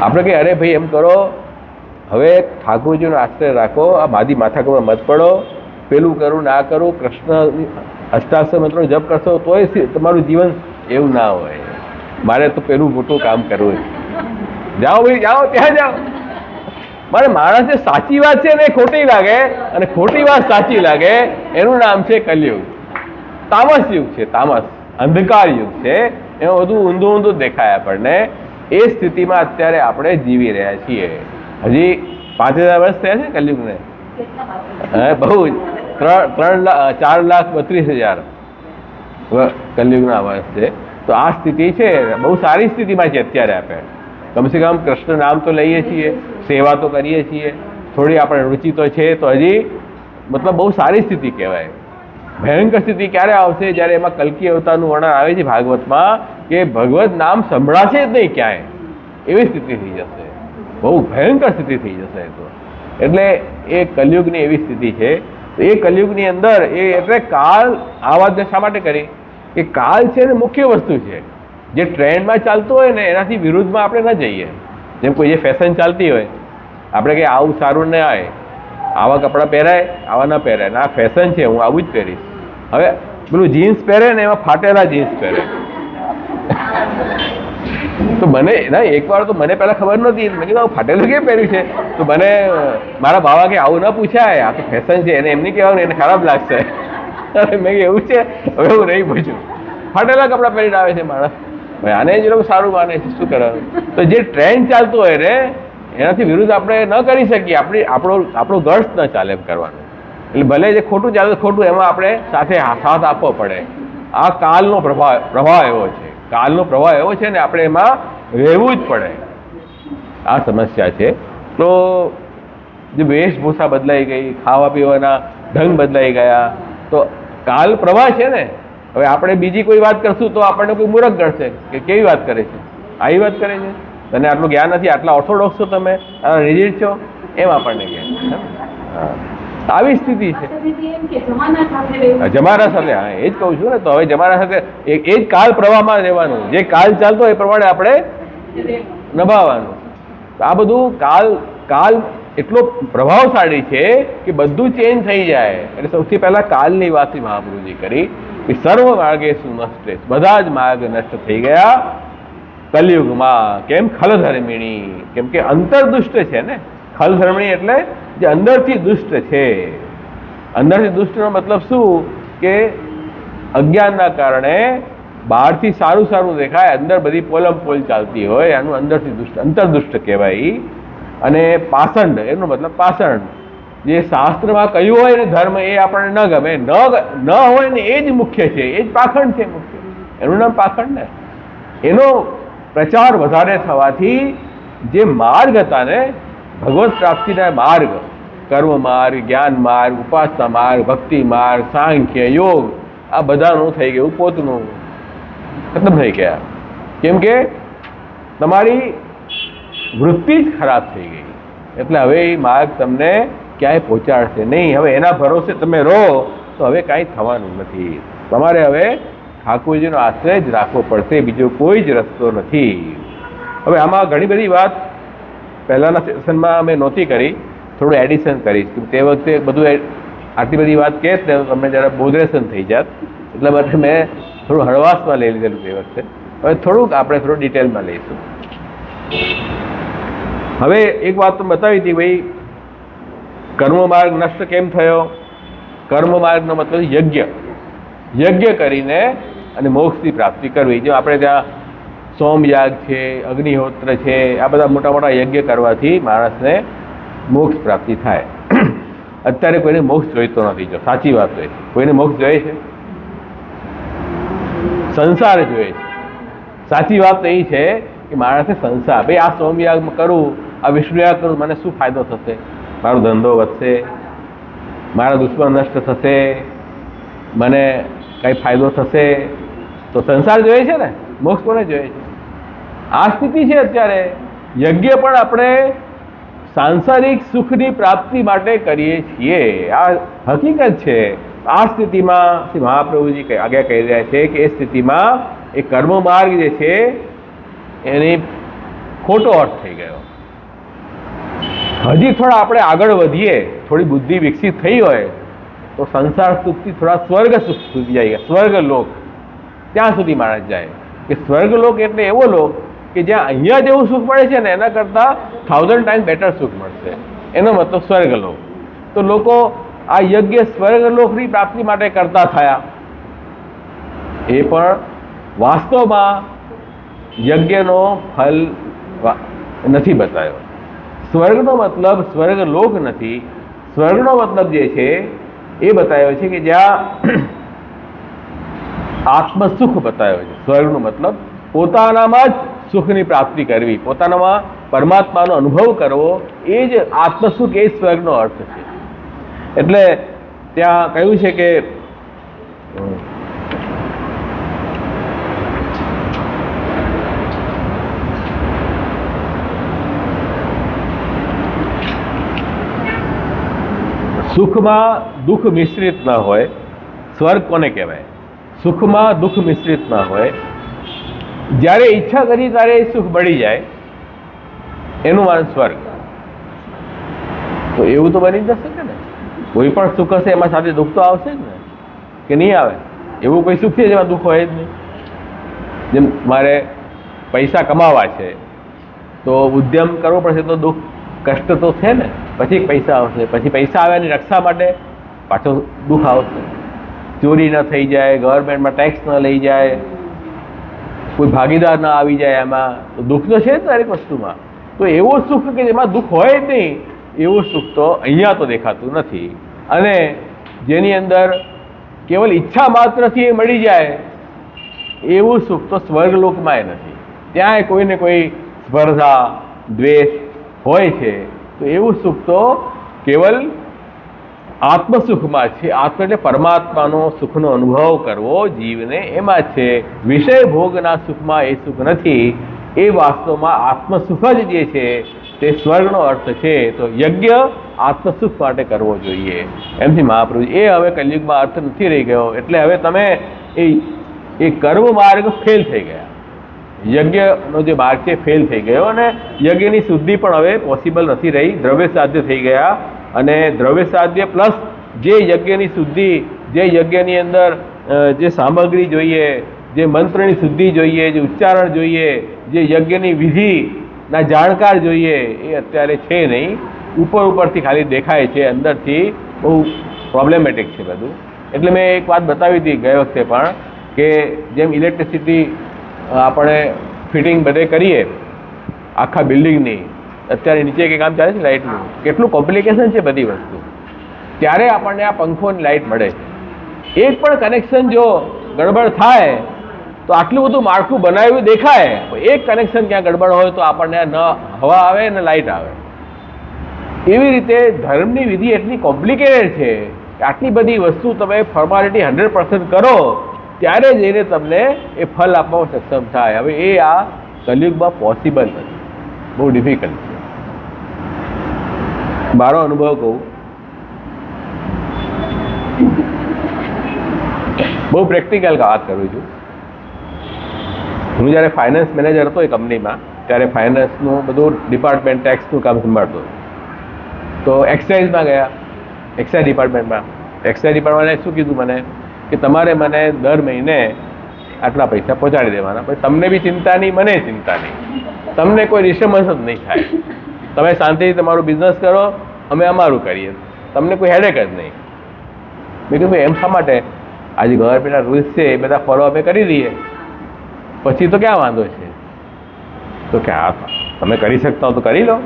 [SPEAKER 1] આપણે કહીએ અરે ભાઈ એમ કરો, હવે ઠાકોરજીનો આશ્રય રાખો, આ માદી માથાકૂટમાં મત પડો, પેલું કરું ના કરું, કૃષ્ણ અષ્ટાક્ષર મંત્રો જપ કરશો તોય તમારું જીવન એવું ના હોય. મારે તો પેલું મોટું કામ કરવું છે. જાઓ ભાઈ જાઓ, ત્યાં જાઓ. મારે માણસને સાચી વાત છે ને ખોટી લાગે, અને ખોટી વાત સાચી લાગે, એનું નામ છે કલયુગ. તામસ યુગ છે, તામસ અંધકાર યુગ છે. એમાં બધું ઊંધું ઊંધું દેખાય આપણને. એ સ્થિતિમાં અત્યારે આપણે જીવી રહ્યા છીએ. હજી 5000 વર્ષ થયા છે કલયુગને. બહુ 4,32,000 કલયુગના વર્ષ છે. તો આ સ્થિતિ છે, બહુ સારી સ્થિતિમાં છે અત્યારે. આપણે કમસે કમ કૃષ્ણ નામ તો લઈએ છીએ, સેવા તો કરીએ છીએ, થોડી આપણે રુચિ તો છે, તો હજી મતલબ બહુ સારી સ્થિતિ કહેવાય. ભયંકર સ્થિતિ ક્યારે આવશે? જ્યારે એમાં કલ્કી અવતારનું વર્ણન આવે છે ભાગવતમાં, કે ભગવત નામ સંભળાશે જ નહીં ક્યાંય, એવી સ્થિતિ થઈ જશે. બહુ ભયંકર સ્થિતિ થઈ જશે તો. એટલે એ કલયુગની એવી સ્થિતિ છે. એ કલયુગની અંદર એટલે કાળ આ વાત શા માટે કરી કે કાળ છે ને મુખ્ય વસ્તુ છે. જે ટ્રેન્ડમાં ચાલતું હોય ને એનાથી વિરુદ્ધમાં આપણે ન જઈએ. જેમ કોઈ જે ફેશન ચાલતી હોય, આપણે કે આવું સારું ન આવે, આવા કપડાં પહેરાય, આવા ન પહેરાય, ના ફેશન છે હું આવું જ પહેરીશ. હવે પેલું જીન્સ પહેરે ને એમાં ફાટેલા જીન્સ પહેરે. તો મને ના એકવાર તો મને પહેલાં ખબર નહોતી, મેં કીધું આવું ફાટેલું કેમ પહેર્યું છે? તો મને મારા બાવા કે આવું ન પૂછાય, આ તો ફેશન છે, એને એમ નહીં કહેવાનું, એને ખરાબ લાગશે. મેં એવું છે, હવે હું નહીં પૂછું. ફાટેલા કપડાં પહેરીને આવે છે માણસ, ભાઈ આને જ લોકો સારું માને છે, શું કરવાનું? તો જે ટ્રેન્ડ ચાલતું હોય ને એનાથી વિરુદ્ધ આપણે ન કરી શકીએ. આપણો ગર્સ ન ચાલે એમ કરવાનું. એટલે ભલે જે ખોટું ચાલે ખોટું, એમાં આપણે સાથ આપવો પડે. આ કાળનો પ્રવાહ એવો છે, કાળનો પ્રવાહ એવો છે ને આપણે એમાં રહેવું જ પડે. આ સમસ્યા છે. તો જે વેશભૂષા બદલાઈ ગઈ, ખાવા પીવાના ઢંગ બદલાઈ ગયા, તો કાલ પ્રવાહ છે ને. હવે આપણે બીજી કોઈ વાત કરશું તો આપણને કોઈ મૂર્ખ ગણશે કે કેવી વાત કરે છે, આવી વાત કરે છે, તને આટલું જ્ઞાન નથી, આટલા ઓર્થોડોક્સ છો તમે, રિજિડ છો, એમ આપણને કહે. આવી સ્થિતિ છે જમાના સાથે. હા એ જ કહું છું ને. તો હવે જમાના સાથે એ જ કાળ પ્રવાહમાં રહેવાનું. જે કાળ ચાલતો એ પ્રમાણે આપણે નભાવવાનું. આ બધું કાળ એટલો પ્રભાવશાળી છે કે બધું ચેન્જ થઈ જાય. એટલે સૌથી પહેલા કાલની વાત મહાપ્રભુજી કરી કે સર્વ માર્ગે શું નષ્ટ, બધા જ માર્ગ નષ્ટ થઈ ગયા કલયુગમાં. કેમ? ખલધર્મિણી. કેમ કે અંતર્દુષ્ટ છે ને. ખલધર્મિણી એટલે જે અંદરથી દુષ્ટ છે. અંદરથી દુષ્ટનો મતલબ શું કે અજ્ઞાનના કારણે બહારથી સારું સારું દેખાય, અંદર બધી પોલમપોલ ચાલતી હોય, આનું અંદરથી દુષ્ટ, અંતર્દુષ્ટ કહેવાય. અને પાષંડ એનો મતલબ પાષણ. જે શાસ્ત્રમાં કહ્યું હોય ને ધર્મ, એ આપણને ન ગમે, ન હોય ને એ જ મુખ્ય છે, એ જ પાખંડ છે મુખ્ય. એનું નામ પાખંડ ને. એનો પ્રચાર વધારે થવાથી જે માર્ગ હતા ને ભગવત પ્રાપ્તિના માર્ગ, કર્મ માર્ગ, જ્ઞાન માર્ગ, ઉપાસના માર્ગ, ભક્તિ માર્ગ, સાંખ્ય, યોગ, આ બધાનું થઈ ગયું પોતનું ખતમ થઈ ગયા. કેમ કે તમારી વૃત્તિ જ ખરાબ થઈ ગઈ. એટલે હવે એ માર્ગ તમને ક્યાંય પહોંચાડશે નહીં. હવે એના ભરોસે તમે રહો તો હવે કાંઈ થવાનું નથી. તમારે હવે ઠાકોરજીનો આશ્રય જ રાખવો પડશે, બીજો કોઈ જ રસ્તો નથી. હવે આમાં ઘણી બધી વાત પહેલાંના સેશનમાં અમે નહોતી કરી, થોડું એડિશન કરીશ. તે વખતે બધું આટલી બધી વાત કહે ને તમને જરા બોધરેશન થઈ જાત, એટલા માટે મેં થોડું હળવાશમાં લઈ લીધેલું તે વખતે. હવે થોડુંક આપણે થોડું ડિટેલમાં લઈશું. હવે એક વાત તો બતાવી હતી ભાઈ, કર્મ માર્ગ નષ્ટ કેમ થયો? કર્મ માર્ગનો મતલબ યજ્ઞ કરીને અને મોક્ષની પ્રાપ્તિ કરવી. જો આપણે ત્યાં સોમયાગ છે, અગ્નિહોત્ર છે, આ બધા મોટા મોટા યજ્ઞ કરવાથી માણસને મોક્ષ પ્રાપ્તિ થાય. અત્યારે કોઈને મોક્ષ જોઈતો નથી. જો સાચી વાત હોય, કોઈને મોક્ષ જોઈએ છે? સંસાર જોઈએ છે. સાચી વાત એ છે કે માણસે સંસાર, ભાઈ આ સોમયાગ કરું, આ વિષ્ણુયાગ કરું, મને શું ફાયદો થશે? મારો ધંધો વધશે, મારા દુશ્મન નષ્ટ થશે, મને કંઈ ફાયદો થશે? તો સંસાર જોઈએ છે ને, મોક્ષ કોને જોઈએ છે? આ સ્થિતિ છે અત્યારે. યજ્ઞ પણ આપણે સાંસારિક સુખની પ્રાપ્તિ માટે કરીએ છીએ, આ હકીકત છે. આ સ્થિતિમાં શ્રી મહાપ્રભુજી આગળ કહી રહ્યા છે કે એ સ્થિતિમાં એ કર્મ માર્ગ જે છે એની ખોટો અર્થ થઈ ગયો. હજી થોડા આપણે આગળ વધીએ, થોડી બુદ્ધિ વિકસિત થઈ હોય તો સંસાર સુખથી થોડા સ્વર્ગ સુખ સુધી જાય, સ્વર્ગલોક ત્યાં સુધી માણસ જાય. કે સ્વર્ગલોક એટલે એવો લોક કે જ્યાં અહીંયા જેવું સુખ મળે છે ને એના કરતાં 1000 ટાઈમ બેટર સુખ મળશે, એનો મતલબ સ્વર્ગલોક. તો લોકો આ યજ્ઞ સ્વર્ગલોકની પ્રાપ્તિ માટે કરતા થયા. એ પણ વાસ્તવમાં યજ્ઞનો ફલ નથી બતાવ્યો. સ્વર્ગનો મતલબ સ્વર્ગલોક નથી, સ્વર્ગનો મતલબ જે છે એ બતાવ્યો છે કે જ્યાં આત્મસુખ બતાવ્યો છે. સ્વર્ગનો મતલબ પોતાનામાં જ સુખની પ્રાપ્તિ કરવી, પોતાનામાં પરમાત્માનો અનુભવ કરવો, એ જ આત્મસુખ, એ સ્વર્ગનો અર્થ છે. એટલે ત્યાં કહ્યું છે કે સુખમાં દુઃખ મિશ્રિત ન હોય, સ્વર્ગ કોને કહેવાય? સુખમાં દુઃખ મિશ્રિત ન હોય, જ્યારે ઈચ્છા કરી ત્યારે એ સુખ મળી જાય, એનું માન સ્વર્ગ. તો એવું તો બની જશે કે ને, કોઈ પણ સુખ હશે એમાં સાથે દુઃખ તો આવશે જ ને, કે નહીં આવે? એવું કોઈ સુખ છે જેમાં દુઃખ હોય જ નહીં. જેમ મારે પૈસા કમાવા છે તો ઉદ્યમ કરવો પડશે તો દુઃખ કષ્ટ તો છે ને, પછી પૈસા આવશે, પછી પૈસા આવ્યાની રક્ષા માટે પાછો દુઃખ આવશે. ચોરી ન થઈ જાય, ગવર્મેન્ટમાં ટેક્સ ન લઈ જાય, કોઈ ભાગીદાર ના આવી જાય, એમાં તો દુઃખ તો છે જ દરેક વસ્તુમાં. તો એવું સુખ કે જેમાં દુઃખ હોય જ નહીં, એવું સુખ તો અહીંયા તો દેખાતું નથી. અને જેની અંદર કેવલ ઈચ્છા માત્રથી એ મળી જાય એવું સુખ તો સ્વર્ગલોકમાં નથી. ત્યાં કોઈને કોઈ સ્પર્ધા દ્વેષ હોય છે, તો એવું સુખ તો કેવલ આત્મસુખમાં છે. આત્મ એટલે પરમાત્માનો સુખનો અનુભવ કરવો જીવને, એમાં છે. વિષય ભોગના સુખમાં એ સુખ નથી. એ વાસ્તવમાં આત્મસુખ જ જે છે તે સ્વર્ગનો અર્થ છે. તો યજ્ઞ આત્મસુખ માટે કરવો જોઈએ એમથી મહાપ્રભુ. એ હવે કલયુગમાં અર્થ નથી રહી ગયો. એટલે હવે તમે એ કર્મ માર્ગ ફેલ થઈ ગયા, યજ્ઞનો જે માર્ગ છે ફેલ થઈ ગયો, અને યજ્ઞની શુદ્ધિ પણ હવે પોસિબલ નથી રહી. દ્રવ્ય સાધ્ય થઈ ગયા, અને દ્રવ્ય સાધ્ય પ્લસ જે યજ્ઞની શુદ્ધિ, જે યજ્ઞની અંદર જે સામગ્રી જોઈએ, જે મંત્રની શુદ્ધિ જોઈએ, જે ઉચ્ચારણ જોઈએ, જે યજ્ઞની વિધિના જાણકાર જોઈએ, એ અત્યારે છે નહીં. ઉપરથી ખાલી દેખાય છે, અંદરથી બહુ પ્રોબ્લેમેટિક છે બધું. એટલે મેં એક વાત બતાવી હતી ગઈ વખતે પણ, કે જેમ ઇલેક્ટ્રિસિટી આપણે ફિટિંગ બધે કરીએ આખા બિલ્ડિંગની, અત્યારે નીચે કે કામ ચાલે છે લાઇટનું, કેટલું કોમ્પ્લિકેશન છે બધી વસ્તુ, ત્યારે આપણને આ પંખોની લાઇટ મળે છે. એક પણ કનેક્શન જો ગડબડ થાય તો આટલું બધું માળખું બનાવ્યું દેખાય, એક કનેક્શન ક્યાં ગડબડ હોય તો આપણને ન હવા આવે ને લાઇટ આવે. એવી રીતે ધર્મની વિધિ એટલી કોમ્પ્લિકેટેડ છે કે આટલી બધી વસ્તુ તમે ફોર્માલિટી 100% કરો ત્યારે જઈને તમને એ ફલ આપવામાં સક્ષમ થાય. હવે એ આ કલયુગમાં પોસિબલ નથી, બહુ ડિફિકલ્ટ છે. મારો અનુભવ કહું, બહુ પ્રેક્ટિકલ વાત કરું છું. હું જ્યારે ફાઇનાન્સ મેનેજર હતો એ કંપનીમાં, ત્યારે ફાઇનાન્સનું બધું ડિપાર્ટમેન્ટ ટેક્સનું કામ સંભાળતો. તો એક્સાઇઝમાં ગયા, એક્સાઇઝ ડિપાર્ટમેન્ટમાં. એક્સાઇઝ ડિપાર્ટમેન્ટે શું કીધું મને કે તમારે મને દર મહિને આટલા પૈસા પહોંચાડી દેવાના, પછી તમને બી ચિંતા નહીં, મને ચિંતા નહીં, તમને કોઈ ડિસ્ટર્બન્સ જ નહીં થાય, તમે શાંતિથી તમારું બિઝનેસ કરો, અમે અમારું કરીએ, તમને કોઈ હેડેક જ નહીં. મેં કીધું એમ શા માટે? આજે ગવર્મેન્ટના રૂલ્સ છે એ બધા ફોલો અમે કરી દઈએ, પછી તો ક્યાં વાંધો છે? તો કે હા, તમે કરી શકતા હો તો કરી લો,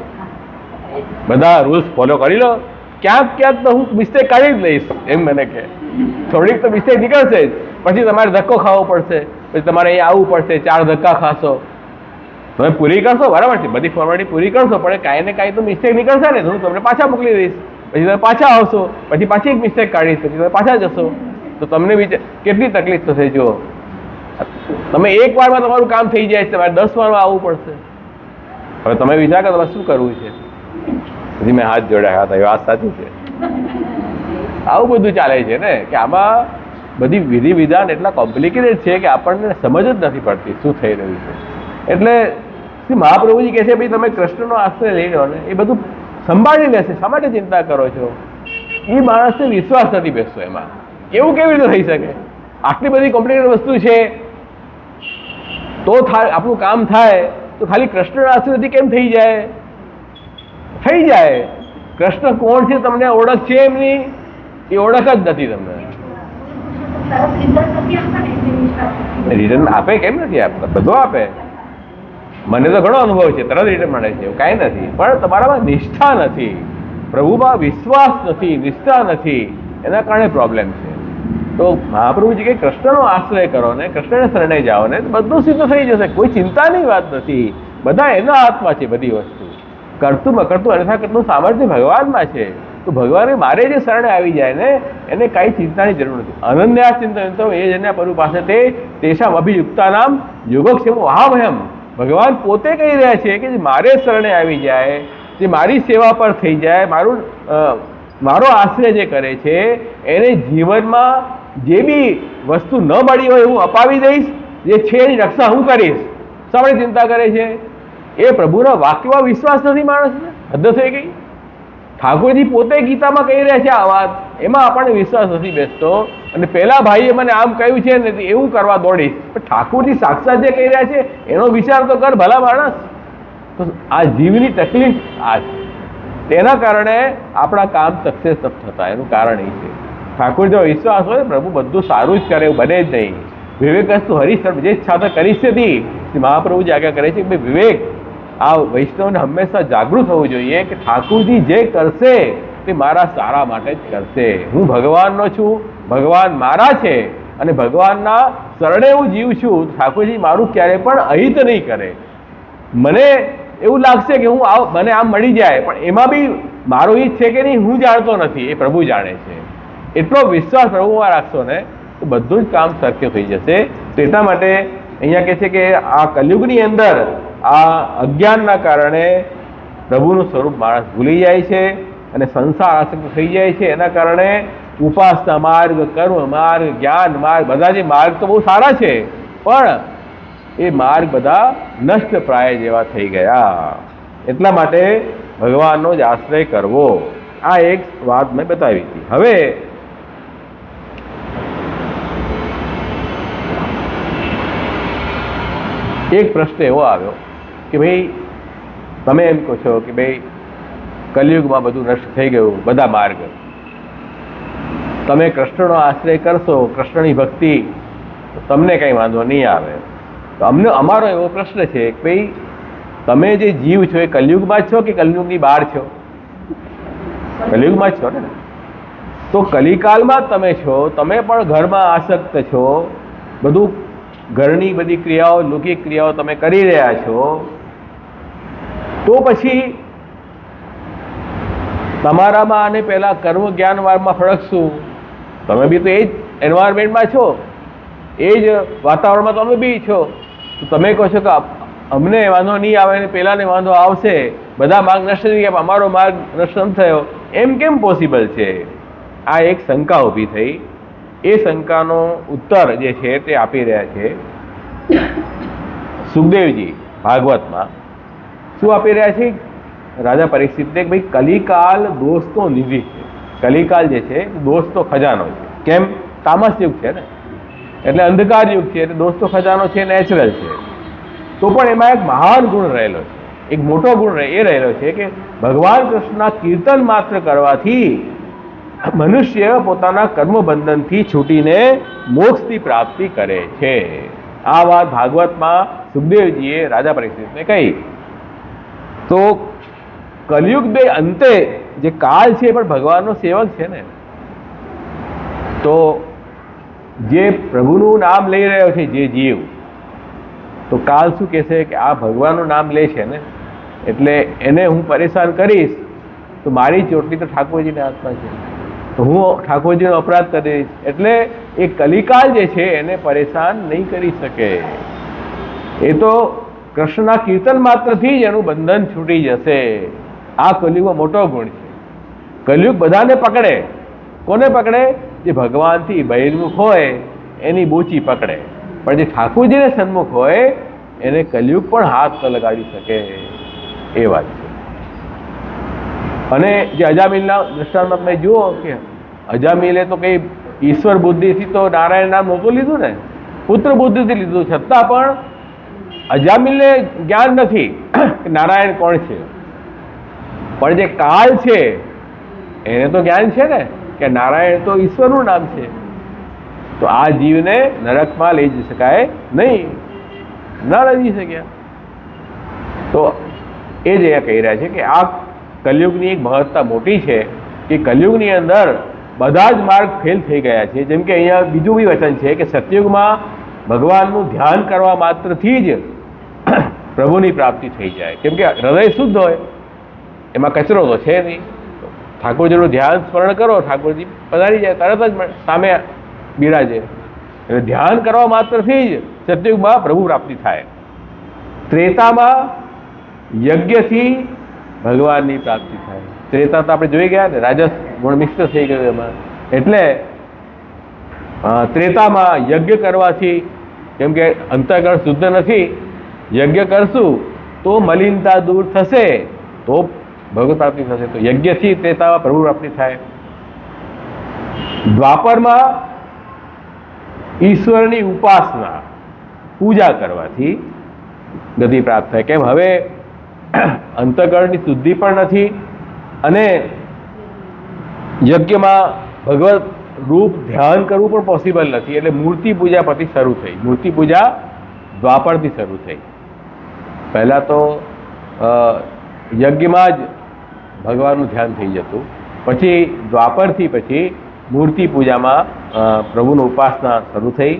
[SPEAKER 1] બધા રૂલ્સ ફોલો કરી લો, ક્યાંક ક્યાંક તો હું મિસ્ટેક કાઢી જ લઈશ. એમ મને કે થોડીક તો મિસ્ટેક નીકળશે જ, પછી તમારે ધક્કો ખાવો પડશે, પછી તમારે અહીંયા આવવું પડશે, 4 ધક્કા ખાશો, તમે પૂરી કરશો બરાબર છે, બધી ફોર્માલિટી પૂરી કરશો, પણ કાંઈ ને કાંઈ તો મિસ્ટેક નીકળશે ને, હું તમને પાછા મોકલી દઈશ, પછી તમે પાછા આવશો, પછી પાછી એક મિસ્ટેક કાઢીશ, પછી તમે પાછા જશો, તો તમને કેટલી તકલીફ થશે. જો તમે એક વારમાં તમારું કામ થઈ જાય છે, તમારે 10 વારમાં આવવું પડશે. હવે તમે વિચાર કરો તમારે શું કરવું છે. પછી મેં હાથ જોડ્યા હતા, એ વાત સાચી છે. આવું બધું ચાલે છે ને, કે આમાં બધી વિધિ વિધાન એટલા કોમ્પ્લિકેટેડ છે કે આપણને સમજ જ નથી પડતી શું થઈ રહ્યું છે. એટલે શ્રી મહાપ્રભુજી કહે છે ભાઈ તમે કૃષ્ણનો આશ્રય લઈ લો ને, એ બધું સંભાળી લેશે, શા માટે ચિંતા કરો છો. એ માણસને વિશ્વાસ નથી બેસતો એમાં. એવું કેવી રીતે થઈ શકે? આટલી બધી કોમ્પ્લિકેટેડ વસ્તુ છે તો આપણું કામ થાય, તો ખાલી કૃષ્ણના આશ્રયથી કેમ થઈ જાય? થઈ જાય. કૃષ્ણ કોણ છે તમને ઓળખ છે એમની? એ ઓળખ જ નથી તમને. રિટર્ન આપે કેમ નથી આપતા? બધું આપે. મને તો ઘણો અનુભવ છે, તરત રિટર્ન મળે છે, એવું કાંઈ નથી. પણ તમારામાં નિષ્ઠા નથી, પ્રભુમાં વિશ્વાસ નથી, નિષ્ઠા નથી, એના કારણે પ્રોબ્લેમ છે. તો મહાપ્રભુજી કે કૃષ્ણનો આશ્રય કરો ને, કૃષ્ણને શરણે જાઓ ને, બધું સિદ્ધ થઈ જશે. કોઈ ચિંતાની વાત નથી. બધા એના હાથમાં છે બધી વસ્તુ. કરતું મકરતું અન્યથા કરતું સામર્થ્ય ભગવાનમાં છે. તો ભગવાને મારે જે શરણે આવી જાય ને, એને કાંઈ ચિંતાની જરૂર નથી. અનન્યા ચિંતન તો એ જન્યા પ્રભુ પાસે તે તેષામ અભિયુક્તા નામ યોગક્ષેમ વહામહમ. ભગવાન પોતે કહી રહ્યા છે કે જે મારે શરણે આવી જાય, જે મારી સેવા પર થઈ જાય, મારો આશ્રય જે કરે છે, એને જીવનમાં જે બી વસ્તુ ન મળી હોય હું અપાવી દઈશ, જે છે એની રક્ષા હું કરીશ. શા માટે ચિંતા કરે છે? એ પ્રભુના વાક્યમાં વિશ્વાસ નથી માણસને. હદ થઈ ગઈ. ઠાકોરજી પોતે ગીતામાં કહી રહ્યા છે આ વાત, એમાં આપણને વિશ્વાસ નથી બેસતો. અને પેલા ભાઈએ મને આમ કહ્યું છે ને એવું કરવા દોડીશ, પણ ઠાકોરજી સાક્ષાત જે કહી રહ્યા છે એનો વિચાર તો કર ભલા માણસ. તો આ જીવની તકલીફ આ છે. તેના કારણે આપણા કામ સક્સેસ થતા, એનું કારણ એ છે. ઠાકોર જો વિશ્વાસ હોય પ્રભુ બધું સારું જ કરે, એવું બને જ નહીં. વિવેકસ્તુ હરિસર્વ જે છાતા કરી હતી. મહાપ્રભુજી આજ્ઞા કરે છે કે ભાઈ વિવેક, આ વૈષ્ણવને હંમેશા જાગૃત થવું જોઈએ કે ઠાકોરજી જે કરશે તે મારા સારા માટે જ કરશે. હું ભગવાનનો છું, ભગવાન મારા છે, અને ભગવાનના શરણે હું જીવ છું. ઠાકોરજી મારું ક્યારે પણ અહિત નહીં કરે. મને એવું લાગશે કે મને આમ મળી જાય, પણ એમાં બી મારો હિત છે કે નહીં હું જાણતો નથી, એ પ્રભુ જાણે છે. એટલો વિશ્વાસ પ્રભુમાં રાખશો ને તો બધું જ કામ શક્ય થઈ જશે. તો એટલા માટે અહીંયા કહે છે કે આ કલયુગની અંદર આ અજ્ઞાનના કારણે પ્રભુનું સ્વરૂપ માણસ ભૂલી જાય છે અને સંસાર આસક્ત થઈ જાય છે. એના કારણે ઉપાસના માર્ગ, કર્મ માર્ગ, જ્ઞાન માર્ગ, બધા જે માર્ગ તો બહુ સારા છે, પણ એ માર્ગ બધા નષ્ટ પ્રાય જેવા થઈ ગયા. એટલા માટે ભગવાનનો જ આશ્રય કરવો. આ એક વાત મેં બતાવી હતી. હવે એક પ્રશ્ન એવો આવ્યો કે ભાઈ તમે એમ કહો છો કે ભાઈ કલયુગમાં બધું નષ્ટ થઈ ગયું, બધા માર્ગ, તમે કૃષ્ણનો આશ્રય કરશો, કૃષ્ણની ભક્તિ, તમને કંઈ વાંધો નહીં આવે. તો અમારો એવો પ્રશ્ન છે કે ભાઈ તમે જે જીવ છો એ કલયુગમાં જ છો કે કલયુગની બહાર છો? કલયુગમાં જ છો ને. તો કલિકાલમાં જ તમે છો, તમે પણ ઘરમાં આસક્ત છો, બધું ઘરની બધી ક્રિયાઓ, લૌકિક ક્રિયાઓ તમે કરી રહ્યા છો. તો પછી તમારામાં અને પેલા કર્મ જ્ઞાન વાળમાં ફરક શું? તમે બી તો એ જ એન્વાયરમેન્ટમાં છો, એ જ વાતાવરણમાં તમે બી છો. તો તમે કહો છો કે અમને વાંધો નહીં આવે ને પેલાને વાંધો આવશે, બધા માર્ગ નષ્ટ થઈ ગયા, અમારો માર્ગ નષ્ટ ન થયો, એમ કેમ પોસિબલ છે? આ એક શંકા ઊભી થઈ. એ શંકાનો ઉત્તર જે છે તે આપી રહ્યા છે સુખદેવજી ભાગવતમાં. શું આપી રહ્યા છે રાજા પરીક્ષિતને? ભાઈ કલિકાલ દોષનો નિધિ છે. કલિકાલ જે છે દોષનો ખજાનો છે. કેમ? તામસ યુગ છે ને, એટલે અંધકાર યુગ છે, એટલે દોષનો ખજાનો છે, નેચરલ છે. તો પણ એમાં એક મહાન ગુણ રહેલો છે, એક મોટો ગુણ એ રહેલો છે કે ભગવાન કૃષ્ણના કીર્તન માત્ર કરવાથી મનુષ્ય પોતાના કર્મબંધનથી છૂટીને મોક્ષની પ્રાપ્તિ કરે છે. આ વાત ભાગવતમાં સુખદેવજીએ રાજા પરીક્ષિતને કહી. તો કલયુગ બે અંતે જે કાળ છે પણ ભગવાનનો સેવક છે ને, તો જે પ્રભુનું નામ લઈ રહ્યો છે જે જીવ, તો કાલ શું કહેશે કે આ ભગવાનનું નામ લે છે ને, એટલે એને હું પરેશાન કરીશ તો મારી ચોટલી તો ઠાકોરજીના હાથમાં છે, તો હું ઠાકોરજીનો અપરાધ કરીશ, એટલે એ કલિકાલ જે છે એને પરેશાન નહીં કરી શકે. એ તો કૃષ્ણના કીર્તન માત્રથી જ એનું બંધન છૂટી જશે. આ કલિયુગમાં મોટો ગુણ છે. કલિયુગ બધાને પકડે. કોને પકડે? જે ભગવાનથી બહિર્મુખ હોય એની બોચી પકડે, પણ જે ઠાકોરજીને સન્મુખ હોય એને કલિયુગ પણ હાથ ન લગાડી શકે. એ વાત છે. અને જે અજામિલના દૃષ્ટાંતમાં તમે જુઓ કે અજામિલે તો કઈ ઈશ્વર બુદ્ધિથી તો નારાયણ નામ નહોતું લીધું ને, પુત્ર બુદ્ધિથી લીધું, છતાં પણ અજામિલને જ્ઞાન નથી કે નારાયણ કોણ છે, પણ જે કાલ છે એને તો જ્ઞાન છે ને કે નારાયણ તો ઈશ્વરનું નામ છે. તો આ જીવને નરકમાં લઈ જઈ શકાય નહીં, ના લઈ જઈ શક્યા. તો એ જ અહીંયા કહી રહ્યા છે કે આ કલિયુગની એક મહત્તા મોટી છે કે કલિયુગની અંદર બધા જ માર્ગ ફેલ થઈ ગયા છે. જેમ કે અહીંયા બીજું બી વચન છે કે સતયુગમાં ભગવાનનું ધ્યાન કરવા માત્રથી જ પ્રભુની પ્રાપ્તિ થઈ જાય, કેમ કે હૃદય શુદ્ધ હોય, એમાં કચરો તો છે નહીં. ઠાકોરજીનું ધ્યાન સ્મરણ કરો, ઠાકોરજી પધારી જાય, તરત જ સામે બિરાજે. એટલે ધ્યાન કરવા માત્રથી જ સતયુગમાં પ્રભુ પ્રાપ્તિ થાય. ત્રેતામાં યજ્ઞથી ભગવાનની પ્રાપ્તિ થાય. ત્રેતા તો આપણે જોઈ ગયા ને, રાજસ ગુણ મિક્સ થઈ ગયું એમાં. એટલે ત્રેતામાં યજ્ઞ કરવાથી, કેમ કે અંતઃકરણ શુદ્ધ નથી, યજ્ઞ કરશું તો મલિનતા દૂર થશે, તો ભગવત પ્રાપ્તિ થશે. તો યજ્ઞથી ત્રેતામાં પ્રભુ પ્રાપ્તિ થાય. દ્વાપરમાં ઈશ્વરની ઉપાસના પૂજા કરવાથી ગતિ પ્રાપ્ત થાય. કેમ? હવે અંતઃકરણની શુદ્ધિ પણ નથી અને યજ્ઞમાં ભગવત રૂપ ધ્યાન કરવું પણ પોસિબલ નથી. એટલે મૂર્તિ પૂજા પરથી શરૂ થઈ. મૂર્તિ પૂજા દ્વાપરથી શરૂ થઈ. પહેલાં તો યજ્ઞમાં જ ભગવાનનું ધ્યાન થઈ જતું, પછી દ્વાપરથી પછી મૂર્તિ પૂજામાં પ્રભુની ઉપાસના શરૂ થઈ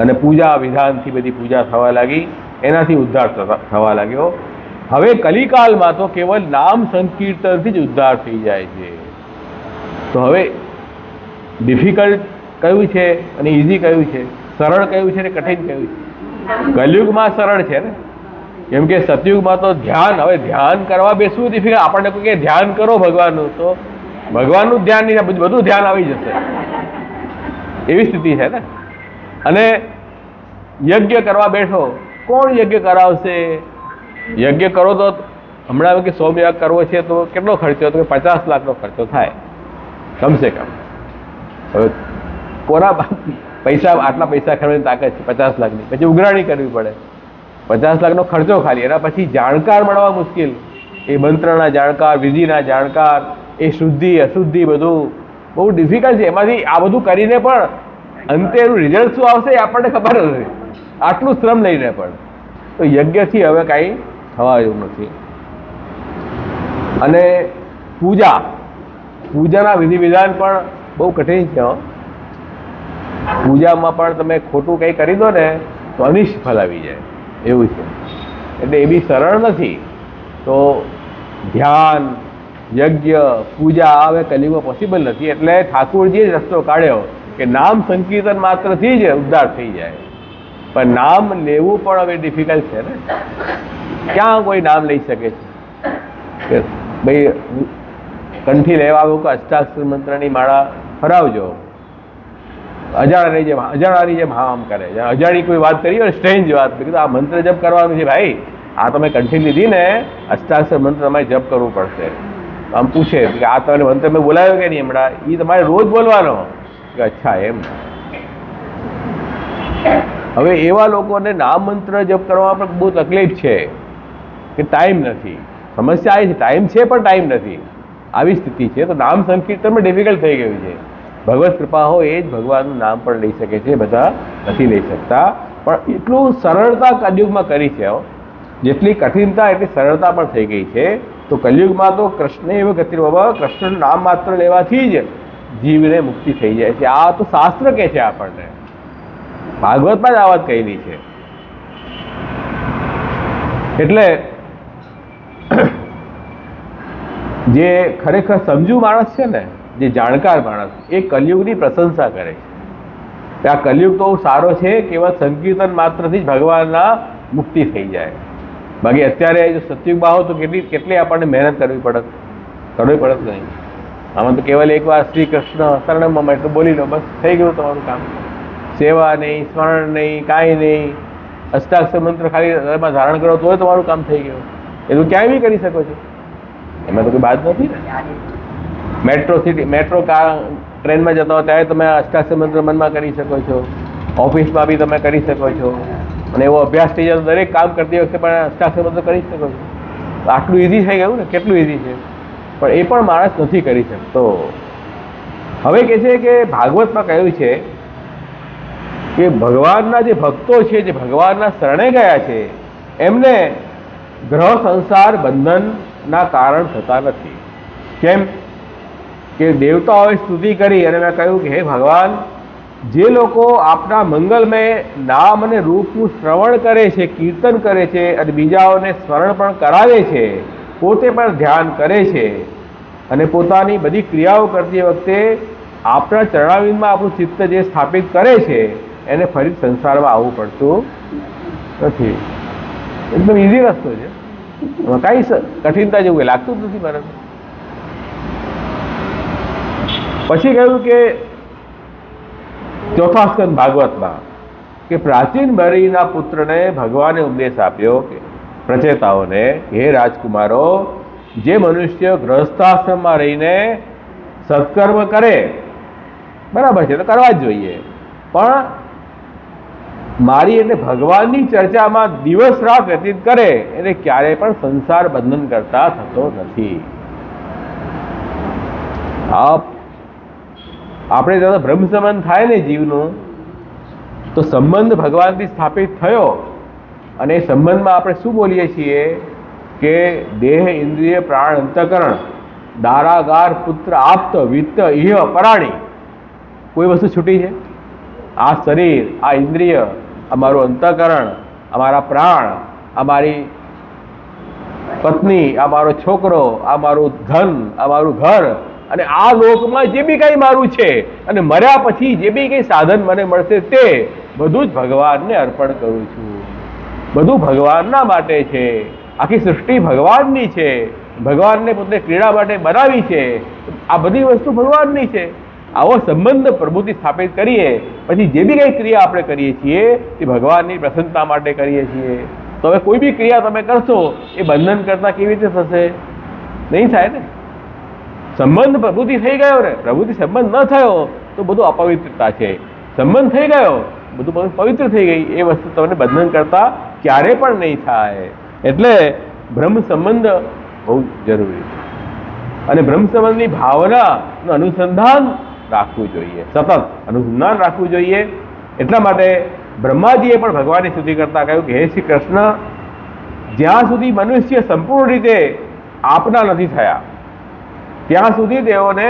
[SPEAKER 1] અને પૂજા વિધાનથી બધી પૂજા થવા લાગી, એનાથી ઉદ્ધાર થવા લાગ્યો. હવે કલિકાલમાં તો કેવલ નામ સંકીર્તનથી જ ઉદ્ધાર થઈ જાય છે. તો હવે ડિફિકલ્ટ કયું છે અને ઇઝી કયું છે, સરળ કયું છે અને કઠિન કયું છે? કલિયુગમાં સરળ છે ને, કેમ કે સતયુગમાં તો ધ્યાન, હવે ધ્યાન કરવા બેસવું ડિફિકલ્ટ. આપણને કોઈ કે ધ્યાન કરો ભગવાનનું, તો ભગવાનનું જ ધ્યાન નહીં, બધું ધ્યાન આવી જશે, એવી સ્થિતિ છે ને. અને યજ્ઞ કરવા બેઠો, કોણ યજ્ઞ કરાવશે? યજ્ઞ કરો તો હમણાં કે 100 યાગ કરવો છે તો કેટલો ખર્ચો? તો 50 લાખનો ખર્ચો થાય કમસે કમ. હવે કોના પૈસા, આટલા પૈસા ખર્ચવાની તાકાત છે 50 લાખની? પછી ઉઘરાણી કરવી પડે, 50 લાખનો ખર્ચો ખાલી. એના પછી જાણકાર મળવા મુશ્કેલ, એ મંત્રના જાણકાર, વિધિના જાણકાર, એ શુદ્ધિ અશુદ્ધિ બધું બહુ ડિફિકલ્ટ છે. એમાંથી આ બધું કરીને પણ અંતે એનું રિઝલ્ટ શું આવશે એ આપણને ખબર નથી, આટલું શ્રમ લઈને પણ. તો યજ્ઞથી હવે કાંઈ થવા એવું નથી. અને પૂજાના વિધિ વિધાન પણ બહુ કઠિન છે. પૂજામાં પણ તમે ખોટું કંઈ કરી દો ને તો અનિષ્ટ ફળ આવી જાય એવું છે. એટલે એ બી સરળ નથી. તો ધ્યાન, યજ્ઞ, પૂજા હવે કલિયુગમાં પોસિબલ નથી. એટલે ઠાકોરજીએ જ રસ્તો કાઢ્યો કે નામ સંકીર્તન માત્રથી જ ઉદ્ધાર થઈ જાય. પણ નામ લેવું પણ હવે ડિફિકલ્ટ છે ને. ક્યાં કોઈ નામ લઈ શકે છે કે ભાઈ કંઠી લેવા આવું કે અષ્ટાક્ષર મંત્રની માળા ફરાવજો, અજાણાની જેમ હા આમ કરે. અજાણી કોઈ વાત કરી હોય, સ્ટ્રેન્જ વાત કરી, આ મંત્ર જપ કરવાનું છે ભાઈ, આ તમે કંઠી લીધી ને, અષ્ટાક્ષર મંત્ર તમારે જપ કરવું પડશે. આમ પૂછે કે આ તમને મંત્ર મેં બોલાવ્યો કે નહીં હમણાં? એ તમારે રોજ બોલવાનો. કે અચ્છા એમ. હવે એવા લોકોને નામ મંત્ર જપ કરવામાં પણ બહુ તકલીફ છે કે ટાઈમ નથી. સમસ્યા એ છે, ટાઈમ છે પણ ટાઈમ નથી, આવી સ્થિતિ છે. તો નામ સંકીર્તનમાં ડિફિકલ્ટ થઈ ગયું છે. ભગવત કૃપા હોય એ જ ભગવાનનું નામ પણ લઈ શકે છે, બધા નથી લઈ શકતા. પણ એટલું સરળતા કલયુગમાં કરી છે, જેટલી કઠિનતા એટલી સરળતા પણ થઈ ગઈ છે. તો કલયુગમાં તો કૃષ્ણ એવ ગતિ બાબા, કૃષ્ણનું નામ માત્ર લેવાથી જ જીવને મુક્તિ થઈ જાય છે. આ તો શાસ્ત્ર કહે છે આપણને, ભાગવતમાં જ આ વાત કહેલી છે. એટલે જે ખરેખર સમજુ માણસ છે ને, જે જાણકાર માણસ, એ કલયુગની પ્રશંસા કરે છે. આ કલયુગ તો સારો છે, કેવળ સંકીર્તન માત્રથી જ ભગવાનના મુક્તિ થઈ જાય. બાકી અત્યારે જો સતયુગમાં આવો તો કેટલી આપણને મહેનત કરવી પડત નહીં. આમાં તો કેવલ એકવાર શ્રી કૃષ્ણ શરણમાં એટલું બોલી લો, બસ થઈ ગયું તમારું કામ. સેવા નહીં, સ્મરણ નહીં, કાંઈ નહીં. અષ્ટાક્ષર મંત્ર ખાલી હૃદયમાં ધારણ કરો તો તમારું કામ થઈ ગયું. એ તો ક્યાંય બી કરી શકો છો, એમાં તો કોઈ બાદ નથી ને. મેટ્રો ટ્રેનમાં જતા હોય ત્યારે તમે અષ્ટાક્ષર મંત્ર મનમાં કરી શકો છો, ઓફિસમાં બી તમે કરી શકો છો, અને એવો અભ્યાસ થઈ જાય તો દરેક કામ કરતી વખતે પણ અષ્ટાક્ષર મંત્ર કરી શકો છો. આટલું ઇઝી થઈ ગયું ને, કેટલું ઇઝી છે, પણ એ પણ માણસ નથી કરી શકતો. હવે કહે છે કે ભાગવતમાં કહ્યું છે કે ભગવાનના જે ભક્તો છે, જે ભગવાનના શરણે ગયા છે, એમને ગ્રહ સંસાર બંધનના કારણ થતા નથી. કેમ કે દેવતાઓએ સ્તુતિ કરી અને મેં કહ્યું કે હે ભગવાન, જે લોકો આપના મંગલમય નામ અને રૂપનું શ્રવણ કરે છે, કીર્તન કરે છે અને બીજાઓને સ્મરણ પણ કરાવે છે, પોતે પણ ધ્યાન કરે છે અને પોતાની બધી ક્રિયાઓ કરતી વખતે આપણા ચરણારવિંદમાં આપણું ચિત્ત જે સ્થાપિત કરે છે, એને ફરી સંસારમાં આવવું પડતું નથી. એકદમ ઇઝી રસ્તો છે, એમાં કાંઈ કઠિનતા જેવું લાગતું જ નથી મને. પછી કહ્યું કે ચોથા સ્કંદ ભાગવતમાં કે પ્રાચીન બરીના પુત્રને ભગવાને ઉપદેશ આપ્યો કે પ્રચેતાઓને, હે રાજકુમારો, જે મનુષ્ય ગૃહસ્થાશ્રમમાં રહીને સત્કર્મ કરે, બરાબર છે, તો કરવા જ જોઈએ, પણ મારી એટલે ભગવાનની ચર્ચામાં દિવસ રાત વ્યતીત કરે એને ક્યારેય પણ સંસાર બંધન કરતા થતો નથી. આપણે જ્યાં બ્રહ્મ સંબંધ થાય ને જીવનું, તો સંબંધ ભગવાનથી સ્થાપિત થયો અને એ સંબંધમાં આપણે શું બોલીએ છીએ કે દેહ, ઇન્દ્રિય, પ્રાણ, અંતઃકરણ, દારાગાર, પુત્ર, આપ્ત, વિત્ત, ઇહ, પરાણી, કોઈ વસ્તુ છૂટી છે? આ શરીર, આ ઇન્દ્રિય, અમારું અંતઃકરણ, અમારા પ્રાણ, અમારી પત્ની, આ મારો છોકરો, આ મારું ધન, આ મારું ઘર, અને આ લોકમાં જે બી કંઈ મારું છે, અને મર્યા પછી જે બી કંઈ સાધન મને મળશે તે બધું જ ભગવાનને અર્પણ કરું છું. બધું ભગવાનના માટે છે. આખી સૃષ્ટિ ભગવાનની છે. ભગવાનને પોતે ક્રીડા માટે બનાવી છે. આ બધી વસ્તુ ભગવાનની છે. આવો સંબંધ પ્રભુથી સ્થાપિત કરીએ પછી જે બી કંઈ ક્રિયા આપણે કરીએ છીએ એ ભગવાનની પ્રસન્નતા માટે કરીએ છીએ. તો હવે કોઈ બી ક્રિયા તમે કરશો એ બંધન કરતા કેવી રીતે થશે? નહીં થાય ને. સંબંધ પ્રભુથી થઈ ગયો ને, પ્રભુથી સંબંધ ન થયો તો બધું અપવિત્રતા છે. સંબંધ થઈ ગયો, બધું પવિત્ર થઈ ગઈ, એ વસ્તુ તમને બંધન કરતા ક્યારે પણ નહીં થાય. એટલે બ્રહ્મ સંબંધ બહુ જરૂરી છે, અને બ્રહ્મ સંબંધની ભાવનાનું અનુસંધાન રાખવું જોઈએ, સતત અનુસંધાન રાખવું જોઈએ. એટલા માટે બ્રહ્માજીએ પણ ભગવાનની સ્તુતિ કરતા કહ્યું કે હે શ્રી કૃષ્ણ, જ્યાં સુધી મનુષ્ય સંપૂર્ણ રીતે આપના નથી થયા ત્યાં સુધી તેઓને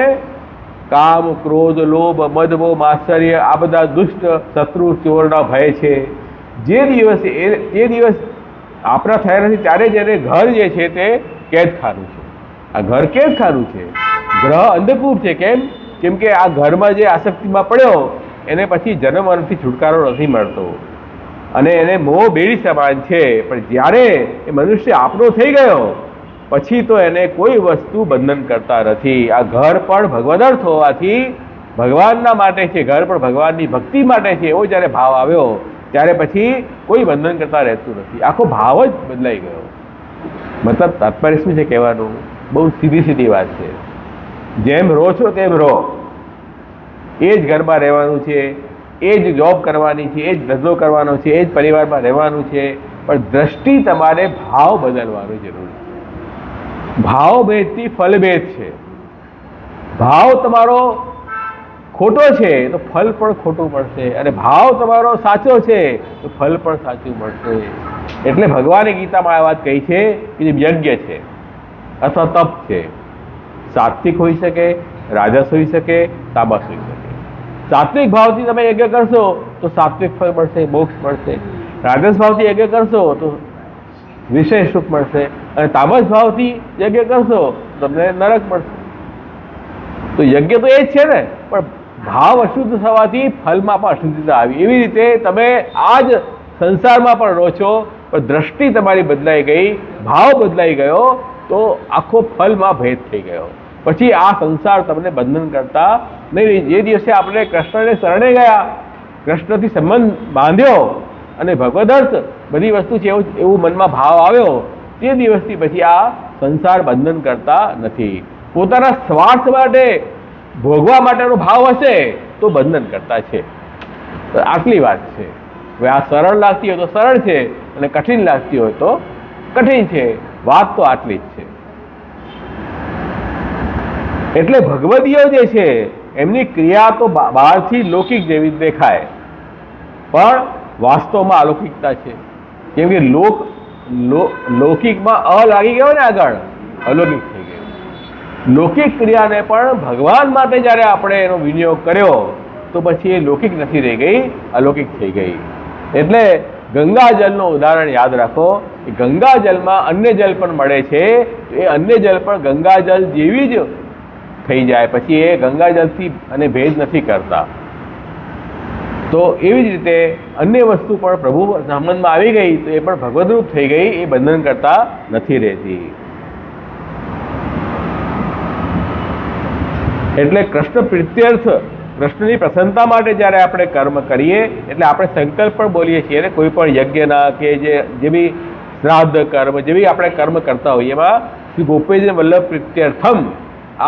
[SPEAKER 1] કામ, ક્રોધ, લોભ, મદ, મોહ, માત્સર્ય, આ બધા દુષ્ટ શત્રુ ચોરના ભય છે. જે દિવસ આપણા થયા નથી ત્યારે જ એને ઘર જે છે તે કેદખાનું છે. આ ઘર કેદખાનું છે, ગ્રહ અંધકૂપ છે. કેમ કે આ ઘરમાં જે આસક્તિમાં પડ્યો એને પછી જન્મ મરણથી છુટકારો નથી મળતો, અને એને મોહ બેડી સમાન છે. પણ જ્યારે એ મનુષ્ય આપણો થઈ ગયો પછી તો એને કોઈ વસ્તુ બંધન કરતા નથી. આ ઘર પણ ભગવદર્થ હોવાથી ભગવાનના માટે છે, ઘર પણ ભગવાનની ભક્તિ માટે છે, એવો જ્યારે ભાવ આવ્યો ત્યારે પછી કોઈ બંધન કરતા રહેતું નથી. આખો ભાવ જ બદલાઈ ગયો. મતલબ તાત્પર્ય શું છે કહેવાનું? બહુ સીધી વાત છે. જેમ રહો છો તેમ રહો, એ જ ઘરમાં રહેવાનું છે, એ જ જોબ કરવાની છે, એ જ ધંધો કરવાનો છે, એ જ પરિવારમાં રહેવાનું છે, પણ દ્રષ્ટિ તમારે ભાવ બદલવાનું જરૂરી છે. ભાવ ભેદથી ફલભેદ છે. ભાવ તમારો ખોટો છે તો ફલ પણ ખોટું મળશે, અને ભાવ તમારો સાચો છે તો ફલ પણ સાચું મળશે. એટલે ભગવાને ગીતામાં આ વાત કહી છે કે જે યજ્ઞ છે અથવા તપ છે, સાત્વિક હોઈ શકે, રાજસ હોઈ શકે, તામસ હોઈ શકે. સાત્વિક ભાવથી તમે યજ્ઞ કરશો તો સાત્વિક ફળ મળશે, મોક્ષ મળશે. રાજસ ભાવથી યજ્ઞ કરશો તો વિશેષ સુખ મળશે, અને તામસ ભાવથી યજ્ઞ કરશો તો તમને નરક મળશે. તો યજ્ઞ તો એ જ છે ને, પણ ભાવ અશુદ્ધ થવાથી ફલમાં પણ અશુદ્ધતા આવી. એવી રીતે તમે આ જ સંસારમાં પણ રહો છો, પણ દ્રષ્ટિ તમારી બદલાઈ ગઈ, ભાવ બદલાઈ ગયો, તો આખો ફલમાં ભેદ થઈ ગયો. પછી આ સંસાર તમને બંધન કરતા નહીં. જે દિવસે આપણે કૃષ્ણને શરણે ગયા, કૃષ્ણથી સંબંધ બાંધ્યો અને ભગવદર્થ બધી વસ્તુ છે એવું મનમાં ભાવ આવ્યો, તે દિવસથી પછી આ સંસાર બંધન કરતા નથી. પોતાના સ્વાર્થ માટે ભોગવા માટેનો ભાવ હશે તો બંધન કરતા છે. આટલી વાત છે. હવે આ સરળ લાગતી હોય તો સરળ છે, અને કઠિન લાગતી હોય તો કઠિન છે. વાત તો આટલી જ છે. એટલે ભગવદીઓ જે છે એમની ક્રિયા તો બહારથી લૌકિક જેવી દેખાય, પણ વાસ્તવમાં અલૌકિકતા છે. કેમ કે લૌકિકમાં અ લાગી ગયો ને, આગળ અલૌકિક થઈ ગયો. લૌકિક ક્રિયાને પણ ભગવાન માટે જ્યારે આપણે એનો વિનિયોગ કર્યો તો પછી એ લૌકિક નથી રહી ગઈ, અલૌકિક થઈ ગઈ. એટલે ગંગાજળનું ઉદાહરણ યાદ રાખો કે ગંગાજળમાં અન્ય જલ પણ મળે છે, તો એ અન્ય જલ પણ ગંગાજળ જેવી જ થઈ જાય, પછી એ ગંગાજળથી અને ભેદ નથી કરતા. તો એવી જ રીતે અન્ય વસ્તુ પણ પ્રભુ સંબંધમાં આવી ગઈ તો એ પણ ભગવદરૂપ થઈ ગઈ, એ બંધન કરતા નથી રહેતી. એટલે કૃષ્ણ પ્રીત્યર્થ, કૃષ્ણની પ્રસન્નતા માટે જ્યારે આપણે કર્મ કરીએ એટલે આપણે સંકલ્પ પણ બોલીએ છીએ ને, કોઈ પણ યજ્ઞના કે જે બી શ્રાદ્ધ કર્મ જે બી આપણે કર્મ કરતા હોઈએ એમાં શ્રી ગોપીજન વલ્લભ પ્રીત્યર્થમ,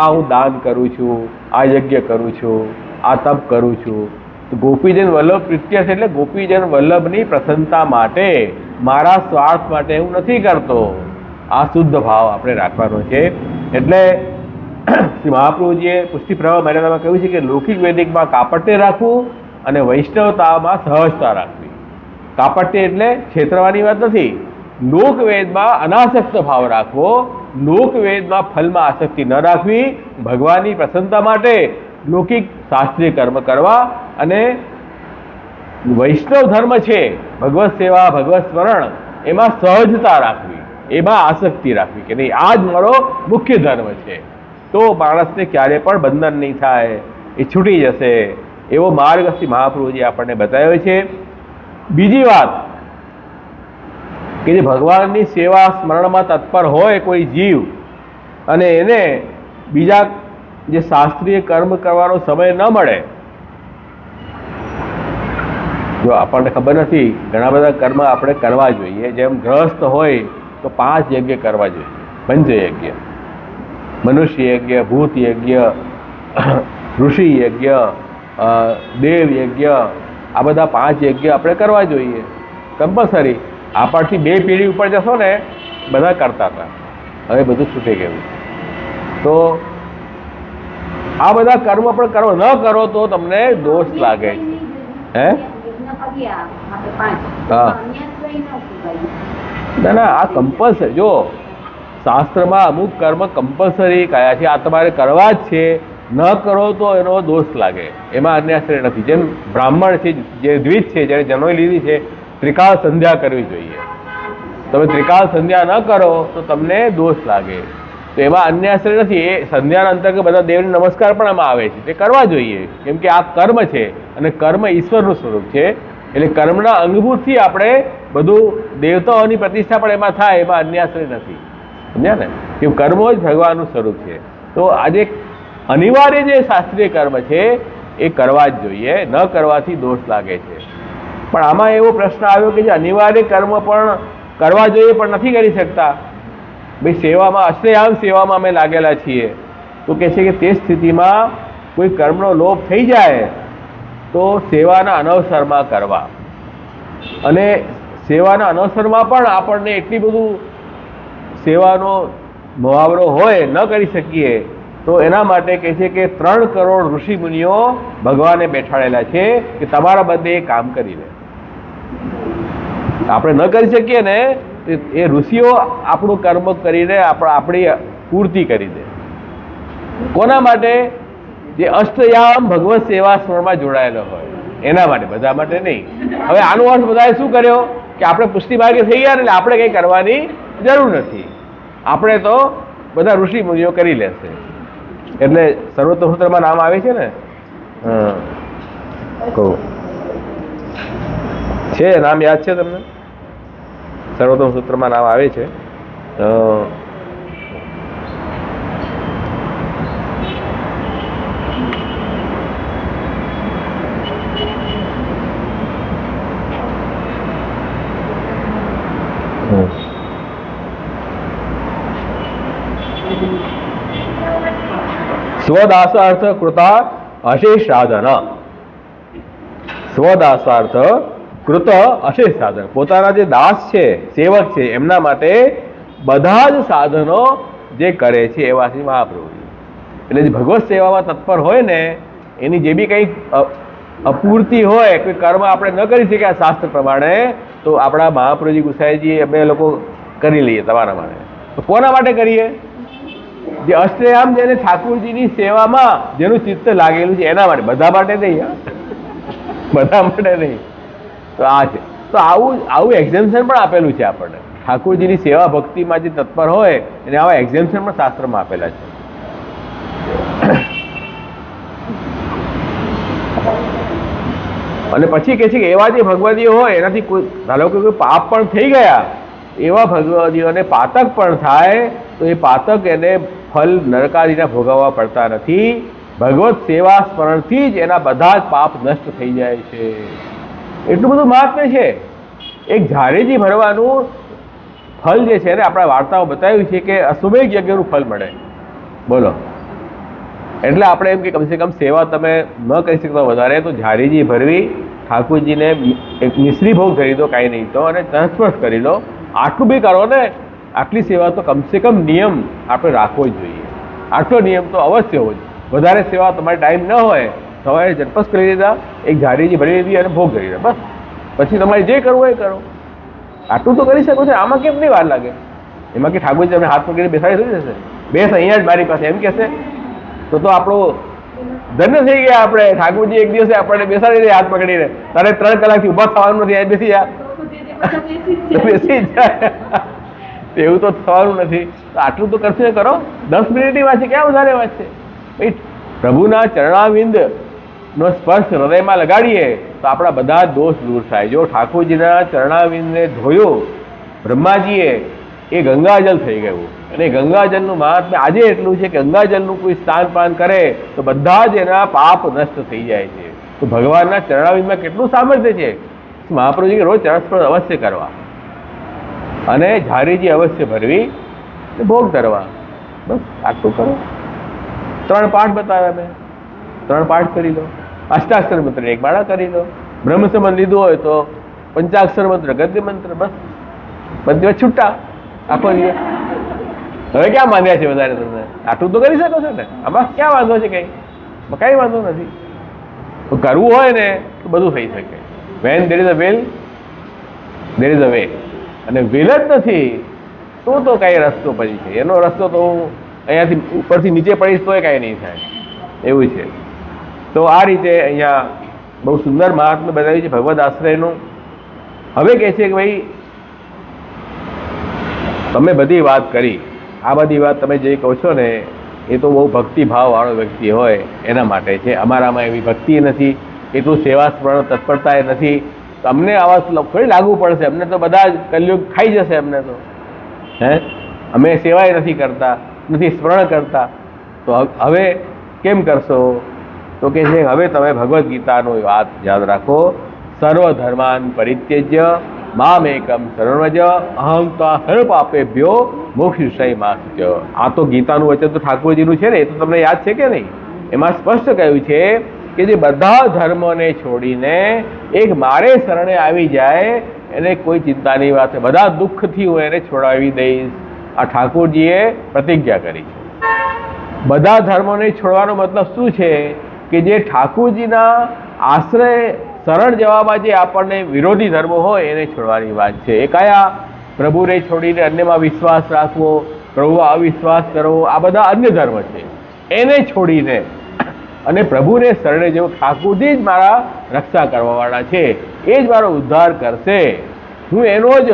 [SPEAKER 1] આ હું દાન કરું છું, આ યજ્ઞ કરું છું, આ તપ કરું છું. તો ગોપીજન વલ્લભ પ્રીત્યર્થ એટલે ગોપીજન વલ્લભની પ્રસન્નતા માટે, મારા સ્વાર્થ માટે હું નથી કરતો. આ શુદ્ધ ભાવ આપણે રાખવાનો છે. એટલે શ્રી મહાપ્રભુજીએ પુષ્ટિ પ્રવાહ મર્યાદામાં કહ્યું છે કે લૌકિક વૈદિકમાં કાપટ્ય રાખવું અને વૈષ્ણવતામાં સહજતા રાખવી. કાપટ્ય એટલે છેતરવાની વાત નથી. લોકવેદમાં અનાસક્ત ભાવ રાખવો, લોકવેદમાં ફલમાં આસક્તિ ન રાખવી, ભગવાનની પ્રસન્નતા માટે લૌકિક શાસ્ત્રીય કર્મ કરવા, અને વૈષ્ણવ ધર્મ છે ભગવત સેવા, ભગવત સ્મરણ, એમાં સહજતા રાખવી, એમાં આસક્તિ રાખવી કે નહીં આ જ મારો મુખ્ય ધર્મ છે. તો માણસને ક્યારે પણ બંધન નહીં થાય, એ છૂટી જશે. એવો માર્ગ શ્રી મહાપ્રભુજી આપણને બતાવ્યો છે. બીજી વાત કે જે ભગવાનની સેવા સ્મરણમાં તત્પર હોય કોઈ જીવ, અને એને બીજા જે શાસ્ત્રીય કર્મ કરવાનો સમય ન મળે, જો આપણને ખબર નથી ઘણા બધા કર્મ આપણે કરવા જોઈએ. જેમ ગ્રહસ્થ હોય તો 5 યજ્ઞ કરવા જોઈએ, પંચયજ્ઞ, મનુષ્ય યજ્ઞ, ભૂત યજ્ઞ, ઋષિ યજ્ઞ, દેવ યજ્ઞ, આ બધા 5 યજ્ઞ આપણે કરવા જોઈએ કમ્પલસરી. આપણથી 2 પેઢી ઉપર જશો ને બધા કરતા હતા, હવે બધું છૂટી ગયું. તો આ બધા કર્મ પણ કરો, ન કરો તો તમને દોષ લાગે છે. હે હા ના ના, આ કમ્પલસરી. જો શાસ્ત્રમાં અમુક કર્મ કમ્પલસરી કયા છે, આ તમારે કરવા જ છે, ન કરો તો એનો દોષ લાગે, એમાં અન્યાશ્રય નથી. જેમ બ્રાહ્મણ છે, જે દ્વિજ છે, જેને જનોઈ લીધી છે, ત્રિકાળ સંધ્યા કરવી જોઈએ. તમે ત્રિકાળ સંધ્યા ન કરો તો તમને દોષ લાગે, તો એમાં અન્યાશ્રય નથી. એ સંધ્યાના અંતર્ગત બધા દેવને નમસ્કાર પણ એમાં આવે છે, તે કરવા જોઈએ. કેમ કે આ કર્મ છે, અને કર્મ ઈશ્વરનું સ્વરૂપ છે. એટલે કર્મના અંગભૂતથી આપણે બધું દેવતાઓની પ્રતિષ્ઠા પણ એમાં થાય, એમાં અન્યાશ્રય નથી. સમજ્યા ને? કે કર્મો જ ભગવાનનું સ્વરૂપ છે. તો આજે અનિવાર્ય જે શાસ્ત્રીય કર્મ છે એ કરવા જ જોઈએ, ન કરવાથી દોષ લાગે છે. પણ આમાં એવો પ્રશ્ન આવ્યો કે જે અનિવાર્ય કર્મ પણ કરવા જોઈએ પણ નથી કરી શકતા. ભાઈ સેવામાં, અશ્રયામ સેવામાં અમે લાગેલા છીએ, તો કહે છે કે તે સ્થિતિમાં કોઈ કર્મનો લોપ થઈ જાય તો સેવાના અનવસરમાં કરવા. અને સેવાના અનવસરમાં પણ આપણને એટલી બધું સેવાનો મુહાવરો હોય, ન કરી શકીએ, તો એના માટે કહે છે કે 3 કરોડ ઋષિ મુનિઓ ભગવાને બેઠાડેલા છે કે તમારા બધે એ કામ કરી લે. આપણે ન કરી શકીએ ને, એ ઋષિઓ આપણું કર્મ કરીને આપણી પૂર્તિ કરી દે. કોના માટે? જે અષ્ટયામ ભગવત સેવા સ્મરણમાં જોડાયેલો હોય એના માટે, બધા માટે નહીં. હવે આનો અર્થ બધાએ શું કર્યો કે આપણે પુષ્ટિ માર્ગે થઈ ગયા એટલે આપણે કંઈ કરવાની જરૂર નથી, આપણે તો બધા ઋષિ મુનિઓ કરી લેશે. એટલે સર્વોત્તમ સૂત્રમાં નામ આવે છે ને, કહું છે નામ યાદ છે તમને? સર્વોત્તમ સૂત્રમાં નામ આવે છે. સ્વદાસાર્થ કૃતા અશેષ સાધન. સ્વદાસાર્થ કૃત અશેષ સાધન, પોતાના જે દાસ છે, સેવક છે, એમના માટે બધા જ સાધનો જે કરે છે એવા છે મહાપ્રભુ. એટલે જે ભગવત સેવામાં તત્પર હોય ને, એની જે બી કંઈ અપૂર્તિ હોય, કોઈ કર્મ આપણે ન કરી શકીએ શાસ્ત્ર પ્રમાણે, તો આપણા મહાપ્રભુજી ગુસાઈજી અમે લોકો કરી લઈએ તમારા માટે. તો કોના માટે કરીએ? જે અષ્ટયામ જેને ઠાકોરજીની સેવામાં જેનું ચિત્ત લાગેલું છે એના માટે, બધા માટે નહીં, બધા માટે નહીં. તો આ છે. તો આવું એક્ઝેમ્પશન પણ આપેલું છે આપણને. ઠાકોરજીની સેવા ભક્તિમાં જે તત્પર હોય એને આવા એક્ઝેમ્પશન પણ શાસ્ત્રમાં આપેલા છે. અને પછી કહે છે કે એવા જે ભગવદીઓ હોય એનાથી કોઈ, ધારો કે કોઈ પાપ પણ થઈ ગયા, એવા ભગવદીઓને પાતક પણ થાય તો એ પાતક એને ફલ નરકાદીના ભોગવવા પડતા નથી. ભગવત સેવા સ્મરણથી જ એના બધા જ પાપ નષ્ટ થઈ જાય છે. એટલું બધું મહાત્મ્ય છે. એક ઝારેજી ભરવાનું ફલ જે છે ને, આપણા વાર્તાઓ બતાવ્યું છે કે અશ્વમેઘ યજ્ઞનું ફલ મળે. બોલો, એટલે આપણે એમ કે કમસે કમ સેવા તમે ન કરી શકતા વધારે તો ઝારીજી ભરવી, ઠાકોરજીને એક મિશ્રી ભોગ ધરી દો, કાંઈ નહીં તો, અને તહસ્પર્શ કરી લો. આટલું બી કરો ને, આટલી સેવા તો કમસે કમ નિયમ આપણે રાખવો જ જોઈએ. આટલો નિયમ તો અવશ્ય હોય. વધારે સેવા તમારે ટાઈમ ન હોય, સવારે ઝટપટ કરી દીધા, એક ઝારીજી ભરી દીધી અને ભોગ ધરી દે, બસ. પછી તમારે જે કરવું હોય એ કરો. આટલું તો કરી શકો છો. આમાં કેમ નહીં વાર લાગે? એમાં કે ઠાકોરજી તમને હાથ પકડીને બેસાડી થઈ જશે, બેસ અહીંયા જ મારી પાસે એમ કહેશે, તો આપણો ધન્ય થઈ ગયા. આપણે ઠાકોરજી એક દિવસે આપણને બેસાડી દે હાથ પકડીને, તારે 3 કલાકથી ઊભા થવાનું નથી, અહીં બેસી જા, બેસી જાય. એવું તો થવાનું નથી. તો આટલું તો કરશે, કરો. 10 મિનિટની વાત છે, ક્યાં વધારે વાત છે ભાઈ? પ્રભુના ચરણાવિંદનો સ્પર્શ હૃદયમાં લગાડીએ તો આપણા બધા દોષ દૂર થાય. જો ઠાકોરજીના ચરણાવિંદને ધોયો બ્રહ્માજીએ, એ ગંગાજલ થઈ ગયું. અને ગંગાજલનું મહાત્મ્ય આજે એટલું છે કે ગંગાજલનું કોઈ સ્નાન કરે તો બધા જ એના પાપ નષ્ટ થઈ જાય છે. તો ભગવાનના ચરણાવિંદમાં કેટલું સામર્થ્ય છે. મહાપ્રભુજી રોજ ચરણસ્પર્શ અવશ્ય કરવા અને ઝારીજી અવશ્ય ભરવી, ભોગ ધરવા, બસ આટલું કરો. 3 પાઠ બતાવ્યા મેં, 3 પાઠ કરી લો. અષ્ટાક્ષર મંત્ર એક માળા કરી લો. બ્રહ્મ સંબંધ લીધું હોય તો પંચાક્ષર મંત્ર, ગદ્ય મંત્ર, બસ બધી છૂટા આખો દિવસ. હવે ક્યાં માંગ્યા છે વધારે તમને? આટલું તો કરી શકો છો ને. આમાં ક્યાં વાંધો છે? કઈ વાંધો નથી. કરવું હોય ને તો બધું થઈ શકે. Van there is a will there is a way. અને વિલ જ નથી તો કઈ રસ્તો પછી છે. એનો રસ્તો તો હું અહીંયાથી ઉપરથી નીચે પડીશ તોય કાંઈ નહીં થાય એવું છે. તો આ રીતે અહીંયા બહુ સુંદર મહાત્મ્ય બનાવ્યું છે ભગવદ આશ્રયનું. હવે કહે છે કે ભાઈ તમે બધી વાત કરી, આ બધી વાત તમે જે કહો છો ને એ તો બહુ ભક્તિભાવવાળો વ્યક્તિ હોય એના માટે છે. અમારામાં એવી ભક્તિ નથી, એટલું સેવા સ્મરણ તત્પરતા એ નથી. તમને આવા થોડી લાગુ પડશે. અમને તો બધા જ કલયુગ ખાઈ જશે અમને તો. અમે સેવાય નથી કરતા, નથી સ્મરણ કરતા, તો હવે કેમ કરશો? તો કે છે હવે તમે ભગવદ્ ગીતાનો વાત યાદ રાખો. સર્વધર્માન પરિત્યજ્ય મામ એકમ શરણવ્રજ અહં ત્વા સર્વ પાપેભ્યો મોક્ષિષ્યામિ મા શુચિ. આ તો ગીતાનું વચન તો ઠાકોરજીનું છે ને, એ તો તમને યાદ છે કે નહીં? એમાં સ્પષ્ટ કહ્યું છે કે જે બધા ધર્મોને છોડીને એક મારે શરણે આવી જાય એને કોઈ ચિંતાની વાત, બધા દુઃખથી હું એને છોડાવી દઈશ. આ ઠાકોરજીએ પ્રતિજ્ઞા કરી છે. બધા ધર્મોને છોડવાનો મતલબ શું છે? કે જે ઠાકોરજીના આશ્રય શરણ જવામાં જે આપણને વિરોધી ધર્મો હોય એને છોડવાની વાત છે. એ કયા? પ્રભુને છોડીને અન્યમાં વિશ્વાસ રાખવો, પ્રભુમાં અવિશ્વાસ કરવો, આ બધા અન્ય ધર્મ છે. એને છોડીને અને પ્રભુને શરણે જેવું ઠાકોરજી જ મારા રક્ષા કરવાવાળા છે, એ જ મારો ઉદ્ધાર કરશે, હું એનો જ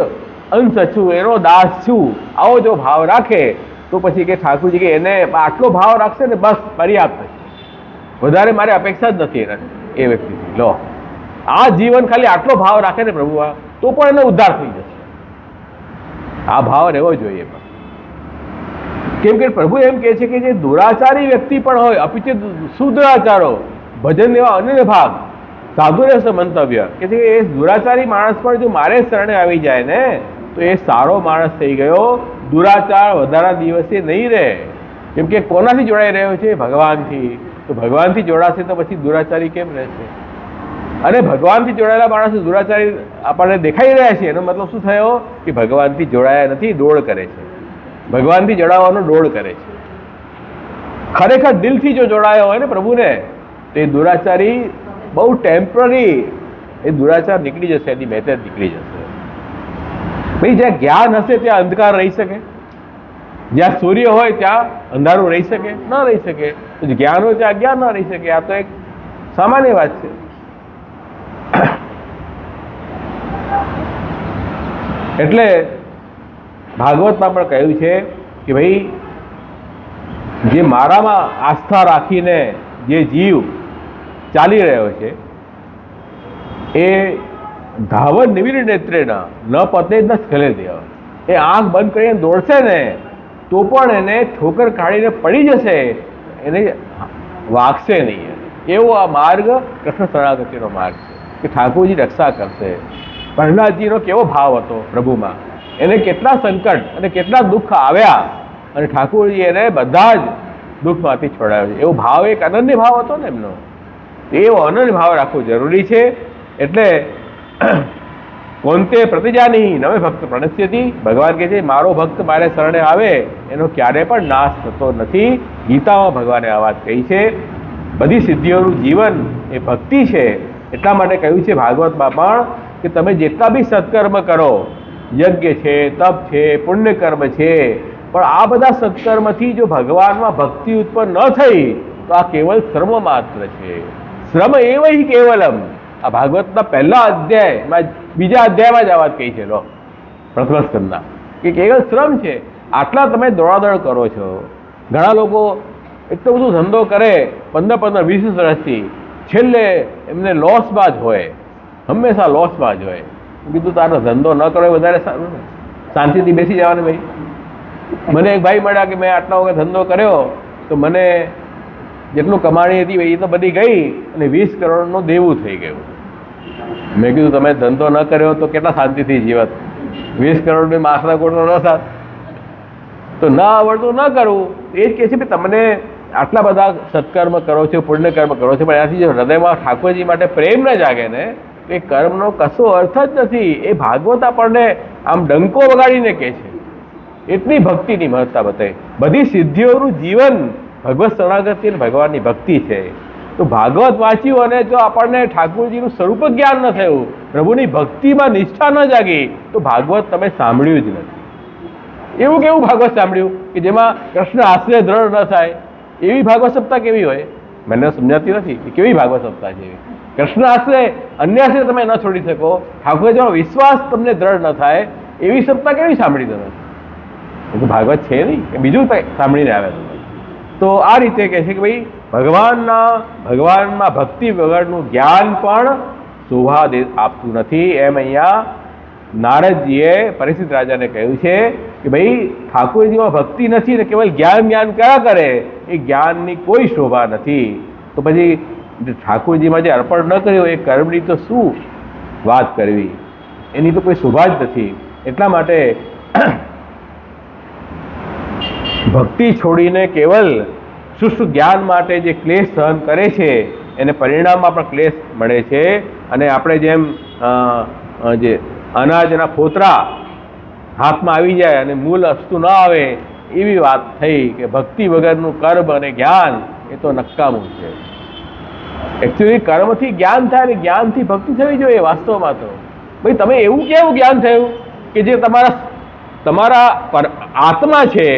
[SPEAKER 1] અંશ છું, એનો દાસ છું, આવો જો ભાવ રાખે તો પછી કે ઠાકોરજી કે એને આટલો ભાવ રાખશે ને બસ પર્યાપ્ત છે, વધારે મારે અપેક્ષા જ નથી એ વ્યક્તિથી. લો, આ જીવન ખાલી આટલો ભાવ રાખે ને પ્રભુ તો પણ એનો ઉદ્ધાર થઈ જશે. આ ભાવ રહેવો જોઈએ. કેમ કે પ્રભુ એમ કહે છે કે જે દુરાચારી વ્યક્તિ પણ હોય, અપિચિત સુદુરાચારો, ભજન એવા અન્ય ભાગ, સાધુ રહેશે મંતવ્ય કે એ દુરાચારી માણસ પણ જો મારે શરણે આવી જાય ને તો એ સારો માણસ થઈ ગયો, દુરાચાર વધારા દિવસે નહીં રહે. કેમ કે કોનાથી જોડાઈ રહ્યો છે? ભગવાનથી. તો ભગવાનથી જોડાશે તો પછી દુરાચારી કેમ રહેશે? અને ભગવાનથી જોડાયેલા માણસો દુરાચારી આપણને દેખાઈ રહ્યા છે, એનો મતલબ શું થયો કે ભગવાનથી જોડાયા નથી, દોડ કરે છે. ભગવાનથી જોડાવાનો દોડ કરે છે. ખરેખર દિલથી જો જોડાયો હોય ને પ્રભુને તો એ દુરાચારી બહુ ટેમ્પરરી, એ દુરાચાર નીકળી જશે, એની મહેનત નીકળી જશે. ભાઈ, જ્યાં જ્ઞાન હશે ત્યાં અંધકાર રહી શકે? જ્યાં સૂર્ય હોય ત્યાં અંધારું રહી શકે? ન રહી શકે. તો જ્ઞાન હોય ત્યાં અજ્ઞાન ન રહી શકે. આ તો એક સામાન્ય વાત છે. એટલે ભાગવતમાં પણ કહ્યું છે કે ભાઈ, જે મારામાં આસ્થા રાખીને જે જીવ ચાલી રહ્યો છે એ ધાવન નિવિર નેત્રેણ ન પતે ન સ્ખલે દેવ, એ આંખ બંધ કરીને દોડશે ને તો પણ એને ઠોકર કાઢીને પડી જશે, એને વાગશે નહીં. એવો આ માર્ગ કૃષ્ણ શરણાગતિનો માર્ગ છે કે ઠાકોરજી રક્ષા કરશે. પ્રહલાદજીનો કેવો ભાવ હતો પ્રભુમાં, એને કેટલા સંકટ અને કેટલા દુઃખ આવ્યા અને ઠાકોરજી એને બધા જ દુઃખમાંથી છોડાવ્યો છે. એવો ભાવ, એક અનન્ય ભાવ હતો ને એમનો. એવો અનન્ય ભાવ રાખવો જરૂરી છે. એટલે કોંતે પ્રતિજાની નવે ભક્ત પ્રણશ્યતિ, ભગવાન કહે છે મારો ભક્ત મારે શરણે આવે એનો ક્યારે પણ નાશ થતો નથી. ગીતામાં ભગવાને આ વાત કહી છે. બધી સિદ્ધિઓનું જીવન એ ભક્તિ છે. એટલા માટે કહ્યું છે ભાગવતમાં પણ કે તમે જેટલા બી સત્કર્મ કરો, યજ્ઞ છે, તપ છે, પુણ્યકર્મ છે, પણ આ બધા સત્કર્મથી જો ભગવાનમાં ભક્તિ ઉત્પન્ન ન થઈ તો આ કેવલ શ્રમ માત્ર છે. શ્રમ એવ હિ કેવલમ. આ ભાગવતના પહેલા અધ્યાયમાં, બીજા અધ્યાયમાં જ આ વાત કહી છે. લો, પ્રથમ સ્કંદના, કે કેવલ શ્રમ છે. આટલા તમે દોડાદોડ કરો છો. ઘણા લોકો એટલો બધો ધંધો કરે 15-20 વર્ષથી, છેલ્લે એમને લોસમાં જ હોય, હંમેશા લોસમાં જ હોય. કીધું તારો ધંધો ન કરો વધારે સારું ને, શાંતિથી બેસી જવાનું. ભાઈ, મને એક ભાઈ મળ્યા કે મેં આટલા વખત ધંધો કર્યો તો મને જેટલું કમાણી હતી એ તો બધી ગઈ અને 20 કરોડનું દેવું થઈ ગયું. મેં કીધું તમે ધંધો ન કર્યો તો કેટલા શાંતિથી જીવત? 20 કરોડની માસના કોટનો ન થાત. તો ન આવડતું ન કરવું. એ જ કહે છે કે તમને આટલા બધા સત્કર્મ કરો છો, પુણ્યકર્મ કરો છો, પણ એનાથી જો હૃદયમાં ઠાકોરજી માટે પ્રેમ ન જાગે ને એ કર્મનો કશો અર્થ જ નથી. એ ભાગવત આપણને આમ ડંકો વગાડીને કહે છે. એટલી ભક્તિની મહત્તા બતાવી. બધી સિદ્ધિઓનું જીવન ભગવત શરણાગતિ અને ભગવાનની ભક્તિ છે. તો ભાગવત વાંચ્યું અને જો આપણને ઠાકોરજીનું સ્વરૂપ જ્ઞાન ન થયું, પ્રભુની ભક્તિમાં નિષ્ઠા ન જાગી, તો ભાગવત તમે સાંભળ્યું જ નથી. એવું કેવું ભાગવત સાંભળ્યું કે જેમાં કૃષ્ણ આશ્રય દ્રઢ ન થાય? એવી ભાગવત સપ્તાહ કેવી હોય? મને સમજાતી નથી કે કેવી ભાગવત સપ્તાહ છે એવી. કૃષ્ણ આશ્રય, અન્ય આશ્રય તમે ન છોડી શકો, ઠાકોરજીનો વિશ્વાસ તમને દ્રઢ ન થાય, એવી સપ્તાહ કેવી સાંભળી તમે? એ તો ભાગવત છે નહીં, કે બીજું સાંભળીને આવે. તો આ રીતે કહે છે કે ભાઈ, ભગવાનમાં ભક્તિ વગરનું જ્ઞાન પણ શોભા આપતું નથી. એમ અહીંયા નારદજીએ પરીક્ષિત રાજાને કહ્યું છે કે ભાઈ, ઠાકોરજીમાં ભક્તિ નથી ને કેવલ જ્ઞાન કર્યા કરે, એ જ્ઞાનની કોઈ શોભા નથી. તો પછી ઠાકોરજીમાં જે અર્પણ ન કર્યું એ કર્મની તો શું વાત કરવી? એની તો કોઈ શોભા જ નથી. એટલા માટે ભક્તિ છોડીને કેવલ શુષ્ક જ્ઞાન માટે જે ક્લેશ સહન કરે છે એને પરિણામમાં પણ ક્લેશ મળે છે. અને આપણે જેમ જે અનાજના ફોતરા હાથમાં આવી જાય અને મૂળ વસ્તુ ન આવે, એવી વાત થઈ કે ભક્તિ વગરનું કર્મ અને જ્ઞાન એ તો નકામું છે. એકચ્યુઅલી કર્મથી જ્ઞાન થાય ને જ્ઞાનથી ભક્તિ થવી જોઈએ. વાસ્તવમાં તો ભાઈ, તમે એવું કેવું જ્ઞાન થયું કે જે તમારા આત્મા છે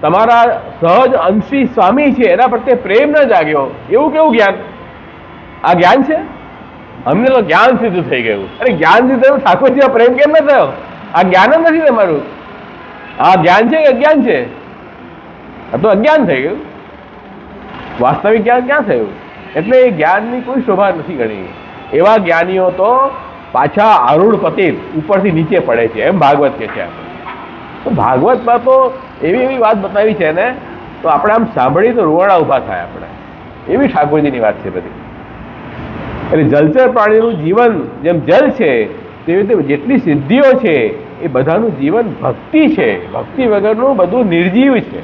[SPEAKER 1] તમારા સહજ અંશી સ્વામી છે એના પ્રત્યે પ્રેમ ન જાગ્યો, એવું કેવું જ્ઞાન? આ જ્ઞાન છે? અમને તો જ્ઞાન સીધું થઈ ગયું. અરે જ્ઞાન સીધું ઠાકોરજીમાં પ્રેમ કેમ ન થયો? આ જ્ઞાન જ નથી તમારું. આ જ્ઞાન છે કે અજ્ઞાન છે? આ તો અજ્ઞાન થઈ ગયું. વાસ્તવિક જ્ઞાન ક્યાં થયું? એટલે એ જ્ઞાનની કોઈ શોભા નથી ગણી. એવા જ્ઞાનીઓ તો પાછા આરૂઢ પતિત ઉપરથી નીચે પડે છે, એમ ભાગવત કે છે. તો ભાગવતમાં તો એવી એવી વાત બતાવી છે ને, તો આપણે આમ સાંભળી તો રૂવાડા ઊભા થાય આપણે. એવી ઠાકોરજીની વાત છે બધી. એટલે જલચર પ્રાણીનું જીવન જેમ જલ છે, તેવી રીતે જેટલી સિદ્ધિઓ છે એ બધાનું જીવન ભક્તિ છે. ભક્તિ વગરનું બધું નિર્જીવ છે.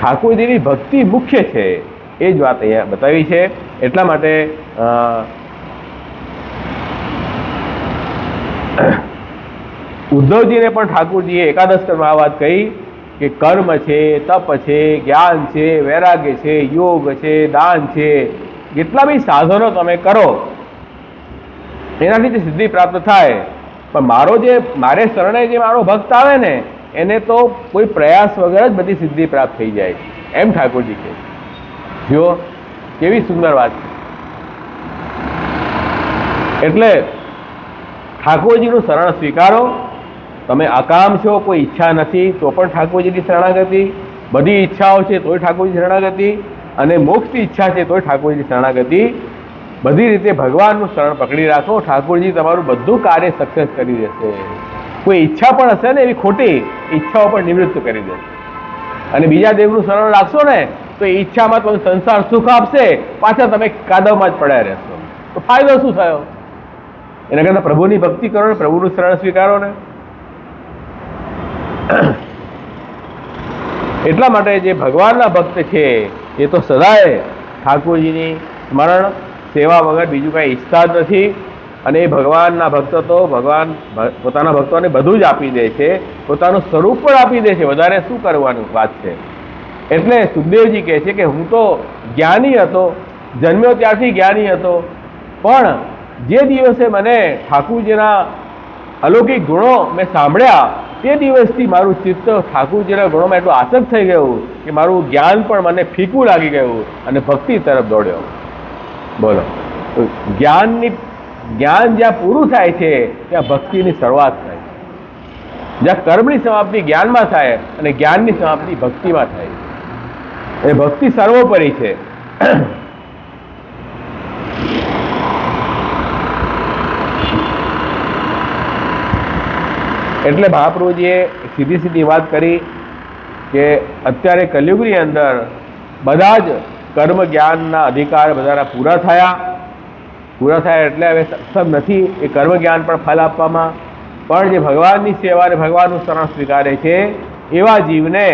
[SPEAKER 1] ઠાકોરજીની ભક્તિ મુખ્ય છે, એ જ વાત અહીંયા બતાવી છે. એટલા માટે ઉદ્ધવજીને પણ ઠાકોરજીએ એકાદશ કર્મમાં આ વાત કહી કે કર્મ છે, તપ છે, જ્ઞાન છે, વૈરાગ્ય છે, યોગ છે, દાન છે, જેટલા બી સાધનો તમે કરો એનાથી જે સિદ્ધિ પ્રાપ્ત થાય. પણ મારે શરણે જે મારો ભક્ત આવે ને એને તો કોઈ પ્રયાસ વગર જ બધી સિદ્ધિ પ્રાપ્ત થઈ જાય, એમ ઠાકોરજી કહે. જો કેવી સુંદર વાત છે. એટલે ઠાકોરજીનું શરણ સ્વીકારો. તમે અકામ છો, કોઈ ઈચ્છા નથી તો પણ ઠાકોરજીની શરણાગતિ, બધી ઈચ્છાઓ છે તોય ઠાકોરજી શરણાગતિ, અને મોક્ષની ઈચ્છા છે તોય ઠાકોરજી શરણાગતિ. બધી રીતે ભગવાનનું શરણ પકડી રાખો, ઠાકોરજી તમારું બધું કાર્ય સક્સેસ કરી દેશે. કોઈ ઈચ્છા પણ હશે ને એવી ખોટી ઈચ્છાઓ પણ નિવૃત્ત કરી દેશે. અને બીજા દેવનું શરણ રાખશો ને તો એ ઈચ્છામાં તમને સંસાર સુખ આપશે, પાછા તમે કાદવમાં જ પડ્યા રહેશો. તો ફાયદો શું થયો? એના કરતાં પ્રભુની ભક્તિ કરો ને, પ્રભુનું શરણ સ્વીકારો ને. એટલા માટે જે ભગવાનના ભક્ત છે એ તો સદાય ઠાકોરજીની સ્મરણ સેવા વગર બીજું કાંઈ ઈચ્છતા જ નથી. અને એ ભગવાનના ભક્ત તો ભગવાન પોતાના ભક્તોને બધું જ આપી દે છે, પોતાનું સ્વરૂપ પણ આપી દે છે. વધારે શું કરવાની વાત છે? એટલે સુખદેવજી કહે છે કે હું તો જ્ઞાની હતો, જન્મ્યો ત્યારથી જ્ઞાની હતો, પણ જે દિવસે મને ઠાકોરજીના અલૌકિક ગુણો મેં સાંભળ્યા તે દિવસથી મારું ચિત્ત ઠાકોરજીના ગુણોમાં એટલું આસક્ત થઈ ગયું કે મારું જ્ઞાન પણ મને ફીકું લાગી ગયું અને ભક્તિ તરફ દોડ્યો. બોલો, જ્ઞાન જ્યાં પૂરું થાય છે ત્યાં ભક્તિની શરૂઆત થાય છે. જ્યાં કર્મની સમાપ્તિ જ્ઞાનમાં થાય અને જ્ઞાનની સમાપ્તિ ભક્તિમાં થાય. એ ભક્તિ સર્વોપરી છે. એટલે મહાપ્રભુજીએ સીધી સીધી વાત કરી કે અત્યારે કલિયુગની અંદર બધા જ કર્મ જ્ઞાનના અધિકાર બધાના પૂરા થયા એટલે હવે સક્ષમ નથી એ કર્મ જ્ઞાન પણ ફલ આપવામાં. પણ જે ભગવાનની સેવા અને ભગવાનનું શરણ સ્વીકારે છે એવા જીવને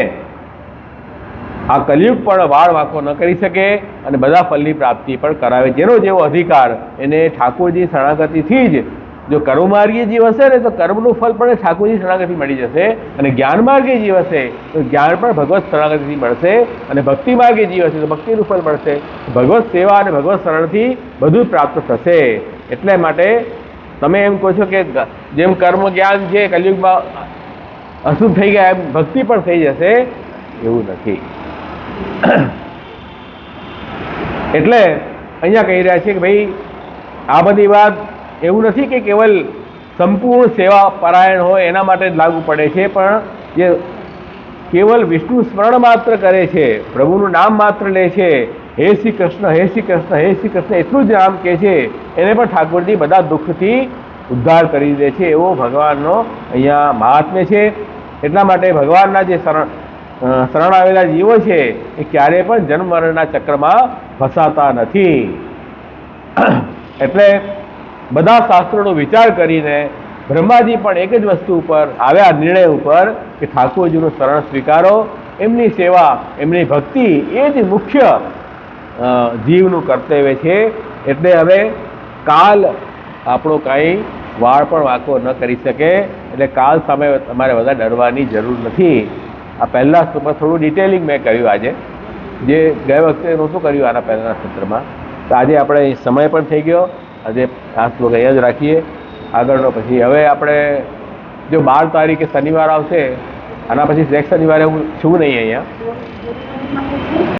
[SPEAKER 1] આ કલિયુગ પણ વાળ વાંકો ન કરી શકે અને બધા ફલની પ્રાપ્તિ પણ કરાવે. જેનો જેવો અધિકાર એને ઠાકોરજી શરણાગતિથી જ, જો કર્મમાર્ગીય જીવ હશે ને તો કર્મનું ફલ પણ ઠાકોરજી શરણાગતિ મળી જશે, અને જ્ઞાન માર્ગીય જીવ હશે તો જ્ઞાન પણ ભગવત શરણાગતિથી મળશે, અને ભક્તિ માર્ગીય જીવ હશે તો ભક્તિનું ફલ મળશે. ભગવત સેવા અને ભગવત શરણથી બધું પ્રાપ્ત થશે. એટલે માટે તમે એમ કહો છો કે જેમ કર્મ જ્ઞાન છે કલિયુગમાં અશુદ્ધ થઈ ગયા એમ ભક્તિ પણ થઈ જશે, એવું નથી. એટલે અહીંયા કહી રહ્યા છે કે ભાઈ આ બધી વાત એવું નથી કે કેવલ સંપૂર્ણ સેવા પરાયણ હોય એના માટે જ લાગુ પડે છે, પણ જે કેવલ વિષ્ણુ સ્મરણ માત્ર કરે છે, પ્રભુનું નામ માત્ર લે છે, હે શ્રી કૃષ્ણ, હે શ્રી કૃષ્ણ, હે શ્રી કૃષ્ણ એટલું જ નામ કહે છે, એને પણ ઠાકોરજી બધા દુઃખથી ઉદ્ધાર કરી દે છે. એવો ભગવાનનો અહીંયા મહાત્મ્ય છે. એટલા માટે ભગવાનના જે શરણ આવેલા જીવો છે એ ક્યારેય પણ જન્મ મરણના ચક્રમાં ફસાતા નથી. એટલે બધા શાસ્ત્રોનો વિચાર કરીને બ્રહ્માજી પણ એક જ વસ્તુ ઉપર આવ્યા, નિર્ણય ઉપર કે ઠાકોરજીનું શરણ સ્વીકારો, એમની સેવા, એમની ભક્તિ એ જ મુખ્ય જીવનું કર્તવ્ય છે. એટલે હવે કાલ આપણો કાંઈ વાળ પણ વાંકો ન કરી શકે. એટલે કાલ સામે તમારે વધારે ડરવાની જરૂર નથી. આ પહેલાં સત્રમાં થોડું ડિટેલિંગ મેં કર્યું આજે, જે ગયા વખતે નહોતું કર્યું આના પહેલાંના સત્રમાં. તો આજે આપણે સમય પણ થઈ ગયો, આજે આ શ્લોક અહીંયા જ રાખીએ. આગળનો પછી હવે આપણે જો 12 તારીખે શનિવાર આવશે, આના પછી નેક્સ્ટ શનિવારે હું છું નહીં અહીંયા.